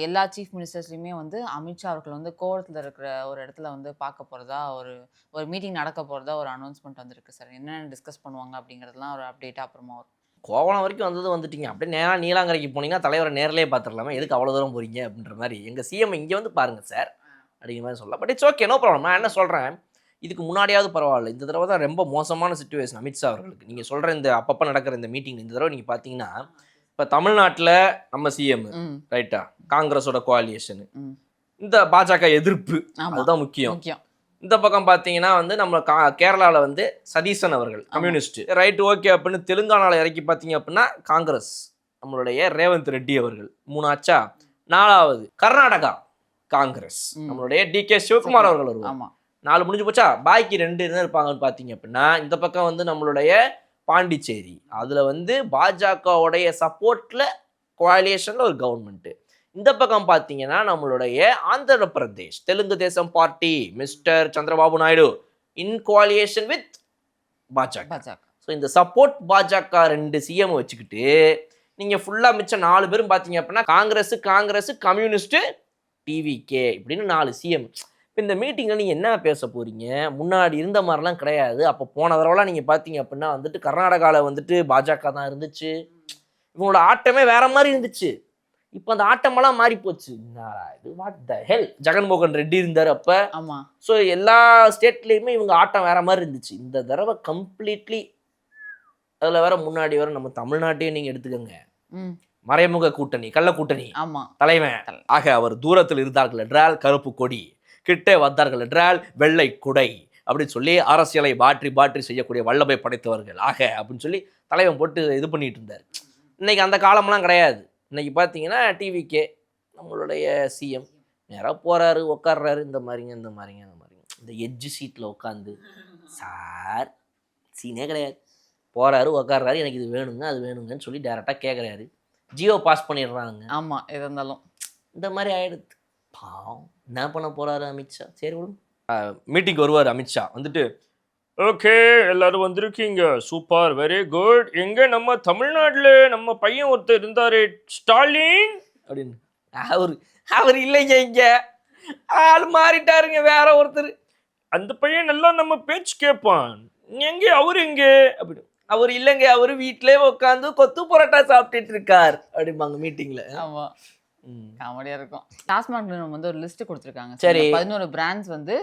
எல்லா சீஃப் மினிஸ்டர்ஸ்லையுமே வந்து அமித்ஷா அவர்கள் வந்து கோவளத்தில் இருக்கிற ஒரு இடத்துல வந்து பார்க்க போகிறதா ஒரு மீட்டிங் நடக்க போகிறதா ஒரு அனௌன்ஸ்மெண்ட் வந்திருக்கு சார். என்னென்ன டிஸ்கஸ் பண்ணுவாங்க அப்படிங்கிறதுலாம் ஒரு அப்டேட்டாக அப்புறமா வரும். கோவளம் வரைக்கும் வந்துட்டீங்க, அப்படியே நேராக நீலாங்கரைக்கு போனீங்கன்னா தலைவரை நேரிலே பார்த்துடலாமா, எதுக்கு அவ்வளோ தூரம் போகிறீங்க அப்படின்ற மாதிரி. எங்கள் சிஎம் இங்கே வந்து பாருங்கள் சார் அப்படிங்கிற மாதிரி சொல்லலாம். But it's okay, no problem. நான் என்ன சொல்கிறேன், இதுக்கு முன்னாடியாவது பரவாயில்ல, இந்த தடவை தான் ரொம்ப மோசமான சிச்சுவேஷன் அமித்ஷா அவர்களுக்கு. நீங்கள் சொல்கிற இந்த அப்பப்போ நடக்கிற இந்த மீட்டிங் இந்த தடவை நீங்கள் பார்த்தீங்கன்னா, இப்போ தமிழ்நாட்டில் நம்ம சிஎம் ரைட்டா, காங்கிரஸோட கோஆலியேஷனு, இந்த பாஜக எதிர்ப்பு, அதுதான் முக்கியம். இந்த பக்கம் பார்த்தீங்கன்னா வந்து நம்ம கேரளாவில் வந்து சதீசன் அவர்கள் கம்யூனிஸ்ட் ரைட் ஓகே அப்படின்னு தெலுங்கானாவில் இறக்கி பார்த்தீங்க அப்படின்னா காங்கிரஸ் நம்மளுடைய ரேவந்த் ரெட்டி அவர்கள் 3 ஆச்சா. 4வது கர்நாடகா காங்கிரஸ் நம்மளுடைய டிகே சிவகுமார் அவர்கள் வருவாங்க. 4 முடிஞ்சு போச்சா, பாக்கி 2 என்ன இருப்பாங்கன்னு பார்த்தீங்க அப்படின்னா இந்த பக்கம் வந்து நம்மளுடைய பாண்டிச்சேரி, அதில் வந்து பாஜகவுடைய சப்போர்ட்டில் கோஆலியேஷனில் ஒரு கவர்மெண்ட்டு. இந்த பக்கம் பார்த்தீங்கன்னா நம்மளுடைய Andhra Pradesh Telugu Desam party mister Chandrababu Naidu in coalition with BJP. So இந்த சப்போர்ட் பாஜக 2 சிஎம் வச்சுக்கிட்டு நீங்கள் ஃபுல்லாக மிச்சம் 4 பேரும் பார்த்தீங்க அப்படின்னா காங்கிரஸ் கம்யூனிஸ்ட்டு டிவிகே இப்படின்னு 4 சிஎம். இப்போ இந்த மீட்டிங்கில் நீங்கள் என்ன பேச போகிறீங்க? முன்னாடி இருந்த மாதிரிலாம் கிடையாது. அப்போ போன தடவைலாம் நீங்கள் பார்த்தீங்க அப்படின்னா வந்துட்டு கர்நாடகாவில் வந்துட்டு பாஜக தான் இருந்துச்சு, இவங்களோட ஆட்டமே வேற மாதிரி இருந்துச்சு. இப்போ அந்த ஆட்டமெல்லாம் மாறி போச்சு. வாட் த ஹெல், ஜெகன்மோகன் ரெட்டி இருந்தார் அப்போ. ஸோ எல்லா ஸ்டேட்லேயுமே இவங்க ஆட்டம் வேற மாதிரி இருந்துச்சு. இந்த தடவை கம்ப்ளீட்லி அதில் வேற முன்னாடி வர நம்ம தமிழ்நாட்டையே நீங்கள் எடுத்துக்கோங்க, மறைமுக கூட்டணி கள்ள கூட்டணி தலைவன். ஆக அவர் தூரத்தில் இருந்தார்கள் என்றால் கருப்பு கொடி, கிட்டே வந்தார்கள் என்றால் வெள்ளை குடை அப்படின்னு சொல்லி அரசியலை மாற்றி செய்யக்கூடிய வல்லமை படைத்தவர்கள் ஆக அப்படின்னு சொல்லி தலைவன் போட்டு இது பண்ணிட்டு இருந்தார். இன்னைக்கு அந்த காலம்லாம் கிடையாது. இன்றைக்கி பார்த்தீங்கன்னா டிவிகே நம்மளுடைய சிஎம் நேராக போகிறாரு, உட்காடுறாரு, இந்த மாதிரிங்க இந்த எட்ஜு சீட்டில் உட்காந்து சார் சீனே கிடையாது, போகிறாரு உட்காடுறாரு, எனக்கு இது வேணுங்க அது வேணுங்கன்னு சொல்லி டேரெக்டாக கேட்குறாரு, ஜியோ பாஸ் பண்ணிடுறாங்க. எது இருந்தாலும் இந்த மாதிரி ஆகிடுது. பாவம் என்ன பண்ண போகிறாரு அமித்ஷா. சரி விடும், மீட்டிங் வருவார் அமித்ஷா வந்துட்டு ஓகே, எல்லாரும் வந்திருக்கீங்க. Super, very good. எங்க நம்ம தமிழ்நாட்டுல நம்ம பையன் ஒருத்தர் இருந்தாரு, ஸ்டாலின் அப்படின்னு. அவர் அவர் இல்லைங்க, இங்க ஆள் மாறிட்டாருங்க, வேற ஒருத்தர். அந்த பையன் நல்லா நம்ம பேச்சு கேட்பான். எங்க அவரு எங்க அப்படின்னு. அவர் இல்லைங்க, அவரு வீட்டிலே உட்காந்து கொத்து பரோட்டா சாப்பிட்டுட்டு இருக்கார் அப்படிம்பாங்க மீட்டிங்ல. ஆமா, காமெடியா இருக்கும். டாஸ்மாக் நிறுவனம் வந்து ஒரு லிஸ்ட் கொடுத்துருக்காங்க. சரி. 11 பிராண்ட்ஸ் வந்து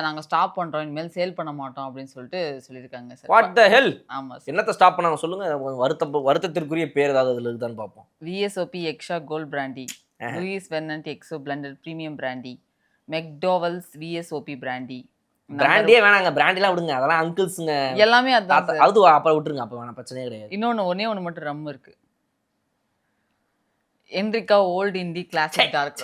நாங்க ஸ்டாப் பண்றோம், இனிமேல் சேல் பண்ண மாட்டோம் அப்படின்னு சொல்லிட்டு சொல்லியிருக்காங்க சார். வாட் த ஹெல்? ஆமா சார். என்னத்தை ஸ்டாப் பண்ணாங்க சொல்லுங்க. வருத்தத்திற்குரிய பேர் ஏதாவது அதுல இருக்குதான்னு பார்ப்போம். VSOP extra gold brandy, Louis Vernant XO blended premium brandy, McDowell's VSOP brandy. பிராண்டே வேணாங்க, பிராண்டிலாம் விடுங்க, அதெல்லாம் அங்கிள்ஸுங்க. எல்லாமே அதான் சார். அது அப்புறம் விட்டுருங்க, அப்ப வேணாம், பிரச்சனையே கிடையாது. ஒன்னே ஒன்று மட்டும் ரம் இருக்கு. Enrica old indie classic dark.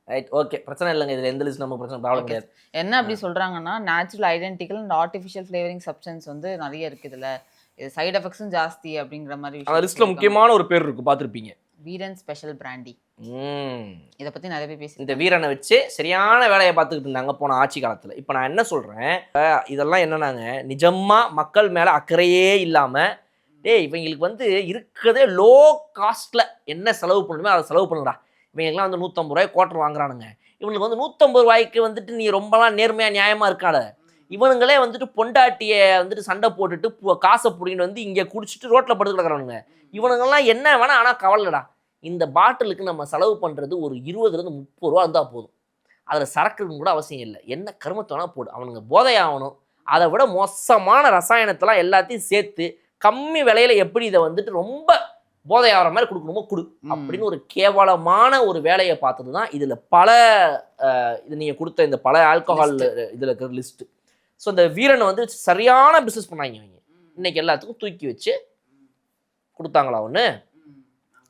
Right, okay, பிரச்சனை இல்லைங்க. இதுல எந்த லிஸ்ட் நமக்கு பிரச்சனை ப்ராப்ளம் கிடையாது. என்ன அப்படி சொல்றாங்கன்னா, natural identical and artificial flavouring substance வந்து நிறைய இருக்கு இதுல. இது சைடு எஃபெக்ட்ஸும் ஜாஸ்தி அப்படிங்கிற மாதிரி அந்த லிஸ்ட்ல முக்கியமான ஒரு பேர் இருக்கு, பார்த்திருப்பீங்க. வீரன் ஸ்பெஷல் பிராண்டி. இதை பத்தி நிறைய பேர் பேசி இந்த வீரனை வச்சு சரியான வேலையை பார்த்துக்கிட்டு இருந்தாங்க போன ஆட்சி காலத்துல. இப்போ நான் என்ன சொல்றேன், இதெல்லாம் என்னன்னாங்க, நிஜமா மக்கள் மேல அக்கறையே இல்லாம, இவங்களுக்கு வந்து இருக்கிறதே லோ காஸ்ட்ல என்ன செலவு பண்ணணுமோ அதை செலவு பண்ணுறா. இவங்களுக்குலாம் வந்து 150 ரூபாய் குவார்டர் வாங்குறானுங்க. இவனுக்கு வந்து 150 ரூபாய்க்கு வந்துட்டு நீ ரொம்பலாம் நேர்மையா நியாயமா இருக்காத. இவனுங்களே வந்துட்டு பொண்டாட்டியை வந்துட்டு சண்டை போட்டுட்டு காசை பிடிங்கிட்டு வந்து இங்கே குடிச்சிட்டு ரோட்டில் படுத்து கிடக்குறானுங்க. இவனுங்கெல்லாம் என்ன வேணா, ஆனால் கவலைடா, இந்த பாட்டிலுக்கு நம்ம செலவு பண்ணுறது ஒரு 20 to 30 ரூபா இருந்தால் போதும். அதில் சரக்குன்னு கூட அவசியம் இல்லை. என்ன கருமத்தோனா போடு, அவனுங்க போதை ஆகணும். அதை விட மோசமான ரசாயனத்தெல்லாம் எல்லாத்தையும் சேர்த்து கம்மி விலையில எப்படி இதை வந்துட்டு ரொம்ப போதை ஆகிற மாதிரி கொடுக்கணுமோ கொடு அப்படின்னு ஒரு கேவலமான ஒரு வேலையை பார்த்தது தான் இதில் பல இது நீங்கள் கொடுத்த இந்த பல ஆல்கஹால் இதில் இருக்கிற லிஸ்ட்டு. ஸோ இந்த வீரனை வந்து சரியான பிஸ்னஸ் பண்ணாங்க அவங்க. இன்னைக்கு எல்லாத்துக்கும் தூக்கி வச்சு கொடுத்தாங்களா ஒன்று.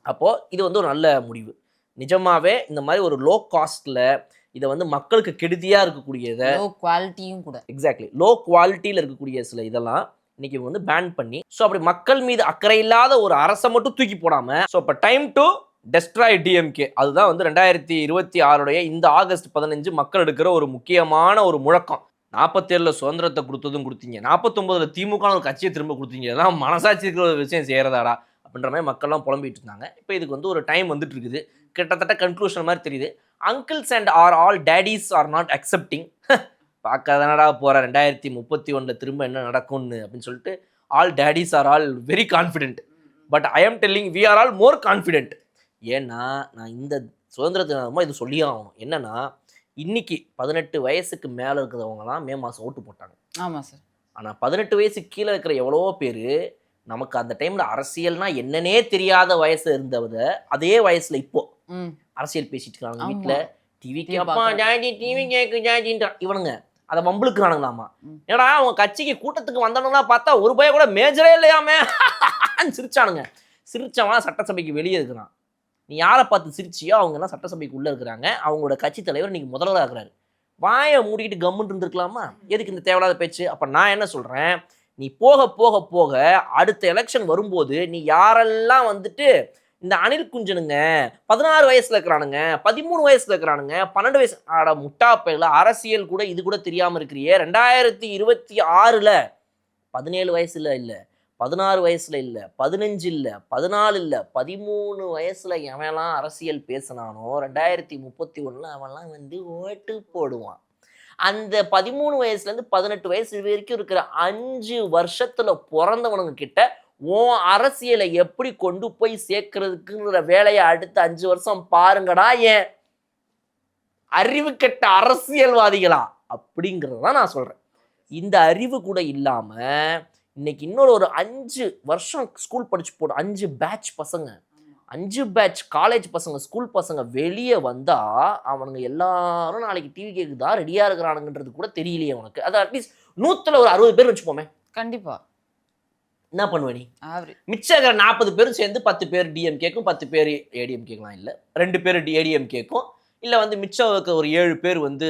அப்போது இது வந்து ஒரு நல்ல முடிவு. நிஜமாவே இந்த மாதிரி ஒரு லோ காஸ்ட்ல இதை வந்து மக்களுக்கு கெடுதியாக இருக்கக்கூடியதை, லோ குவாலிட்டியும் கூட, எக்ஸாக்ட்லி லோ குவாலிட்டியில் இருக்கக்கூடிய சில இதெல்லாம் இன்னைக்கு வந்து பேன் பண்ணி, ஸோ அப்படி மக்கள் மீது அக்கறை இல்லாத ஒரு அரசை மட்டும் தூக்கி போடாம, ஸோ இப்போ டைம் டு டெஸ்ட்ராய் டிஎம்கே. அதுதான் வந்து 2026 இந்த ஆகஸ்ட் 15 மக்கள் எடுக்கிற ஒரு முக்கியமான ஒரு முழக்கம். 47 சுதந்திரத்தை கொடுத்ததும் கொடுத்தீங்க, 49 திமுக ஒரு கட்சியை திரும்ப கொடுத்தீங்க, இதெல்லாம் மனசாட்சி இருக்கிற ஒரு விஷயம் செய்யறதாடா அப்படின்ற மாதிரி மக்கள்லாம் புலம்பிட்டு இருந்தாங்க. இப்போ இதுக்கு வந்து ஒரு டைம் வந்துட்டு இருக்குது, கிட்டத்தட்ட கன்க்ளூஷன் மாதிரி தெரியுது. Uncles and are all daddies are not accepting. பார்க்காதனடா போகிற 2031 திரும்ப என்ன நடக்கும்னு அப்படின்னு சொல்லிட்டு all daddies are all very confident. But I am telling we are all more confident. ஏன்னா நான் இந்த சுதந்திரத்தினமாக இது சொல்லியே ஆகணும். என்னன்னா, இன்னைக்கு 18 வயசுக்கு மேலே இருக்கிறவங்கலாம் மே மாதம் ஓட்டு போட்டாங்க. ஆமாம் சார். ஆனால் 18 வயசுக்கு கீழே இருக்கிற எவ்வளவோ பேர் நமக்கு அந்த டைமில் அரசியல்னா என்னன்னே தெரியாத வயசு இருந்தவத அதே வயசில் இப்போ அரசியல் பேசிட்டு இருக்காங்க. வீட்டில் டிவி கேட்பான், ஜாதி டிவி கேட்கு ஜாதின்றான். இவனுங்க அதை வம்புளுக்குறானுங்களாமா. ஏன்னா அவங்க கட்சிக்கு கூட்டத்துக்கு வந்தவங்களாம் பார்த்தா ஒரு பய கூட மேஜரே இல்லையாமே சிரிச்சானுங்க. சிரிச்சவன் சட்டசபைக்கு வெளியே இருக்கிறான். நீ யாரை பார்த்து சிரிச்சியோ அவங்கெல்லாம் சட்டசபைக்கு உள்ளே இருக்கிறாங்க. அவங்களோட கட்சி தலைவர் இன்னைக்கு முதல்வராக இருக்கிறாரு. வாயை மூடிக்கிட்டு கம்முன்னு இருந்திருக்கலாமா? எதுக்கு இந்த தேவையில்லாத பேச்சு? அப்போ நான் என்ன சொல்கிறேன், நீ போக போக போக அடுத்த எலெக்ஷன் வரும்போது நீ யாரெல்லாம் வந்துட்டு இந்த அனில் குஞ்சனுங்க 16 வயசுல இருக்கிறானுங்க, 13 வயசுல இருக்கிறானுங்க, 12 வயசு ஆட முட்டாப்பையில் அரசியல் கூட இது கூட தெரியாமல் இருக்கிறியே. 2026 17 வயசுல இல்லை, 16 வயசுல இல்லை, 15 இல்லை, 14 இல்லை, 13 வயசுல எவன்லாம் அரசியல் பேசினானோ 2031 அவன்லாம் வந்து ஓட்டு போடுவான். அந்த 13 வயசுலேருந்து 18 வயசு வரைக்கும் இருக்கிற 5 வருஷத்துல பிறந்தவனுங்க கிட்ட உன் அரசியலை எப்படி கொண்டு போய் சேர்க்கறதுக்குங்கிற வேலையை அடுத்த 5 வருஷம் பாருங்கடா. ஏன் அறிவு கெட்ட அரசியல்வாதிகளா அப்படிங்கிறதான் நான் சொல்றேன். இந்த அறிவு கூட இல்லாம இன்னைக்கு இன்னொரு 5 வருஷம் ஸ்கூல் படிச்சு போட 5 பேட்ச் பசங்க, 5 பேட்ச் காலேஜ் பசங்க, ஸ்கூல் பசங்க வெளியே வந்தா அவனுங்க எல்லாரும் நாளைக்கு டிவி கேக்குதா ரெடியா இருக்கிறானுங்கன்றது கூட தெரியலையே உனக்கு. அது அட்லீஸ்ட் 100ல ஒரு 60 பேர் வச்சுப்போமே. கண்டிப்பா என்ன பண்ணுவ நீ? மிச்சம் 40 பேரும் சேர்ந்து 10 பேர் டிஎம் கேக்கும், 10 பேர் ஏடிஎம் கேட்கலாம், இல்லை 2 பேர் ஏடிஎம் கேக்கும், இல்லை வந்து மிச்சம் ஒரு 7 பேர் வந்து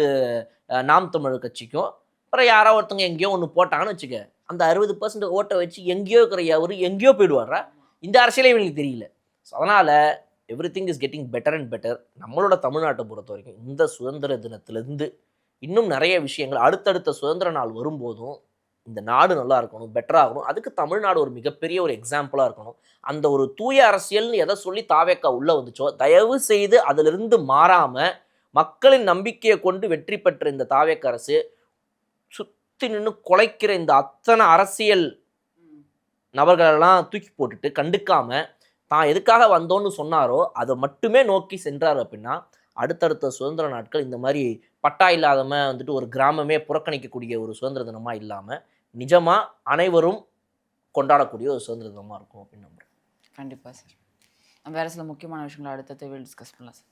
நாம் தமிழர் கட்சிக்கும், அப்புறம் யாரோ ஒருத்தவங்க எங்கேயோ ஒன்று போட்டாங்கன்னு வச்சுக்க, அந்த 60% ஓட்டை வச்சு எங்கேயோ இருக்கிற அவர் எங்கேயோ போயிடுவாரா? இந்த அரசியலே இவங்களுக்கு தெரியல. ஸோ அதனால் everything is getting better and better. நம்மளோட தமிழ்நாட்டை பொறுத்த வரைக்கும் இந்த சுதந்திர தினத்திலேருந்து இன்னும் நிறைய விஷயங்கள் அடுத்தடுத்த சுதந்திர நாள் வரும்போதும் இந்த நாடு நல்லா இருக்கணும், பெட்டராக இருக்கணும். அதுக்கு தமிழ்நாடு ஒரு மிகப்பெரிய ஒரு எக்ஸாம்பிளாக இருக்கணும். அந்த ஒரு தூய அரசியல்னு எதை சொல்லி தாவேக்கா உள்ளே வந்துச்சோ, தயவு செய்து அதிலிருந்து மாறாமல் மக்களின் நம்பிக்கையை கொண்டு வெற்றி பெற்ற இந்த தாவேக்கா அரசு சுற்றி நின்று குலைக்கிற இந்த அத்தனை அரசியல் நபர்களெல்லாம் தூக்கி போட்டுட்டு கண்டுக்காம தான் எதுக்காக வந்தோன்னு சொன்னாரோ அதை மட்டுமே நோக்கி சென்றார் அப்படின்னா அடுத்தடுத்த சுதந்திர நாட்கள் இந்த மாதிரி பட்டா இல்லாதம வந்துட்டு ஒரு கிராமமே புறக்கணிக்கக்கூடிய ஒரு சுதந்திர தினமாக இல்லாமல் நிஜமாக அனைவரும் கொண்டாடக்கூடிய ஒரு சுதந்திர தினமாக இருக்கும் அப்படின்னு நம்புறேன். கண்டிப்பாக சார். வேறு சில முக்கியமான விஷயங்களை அடுத்தது டிஸ்கஸ் பண்ணலாம் சார்.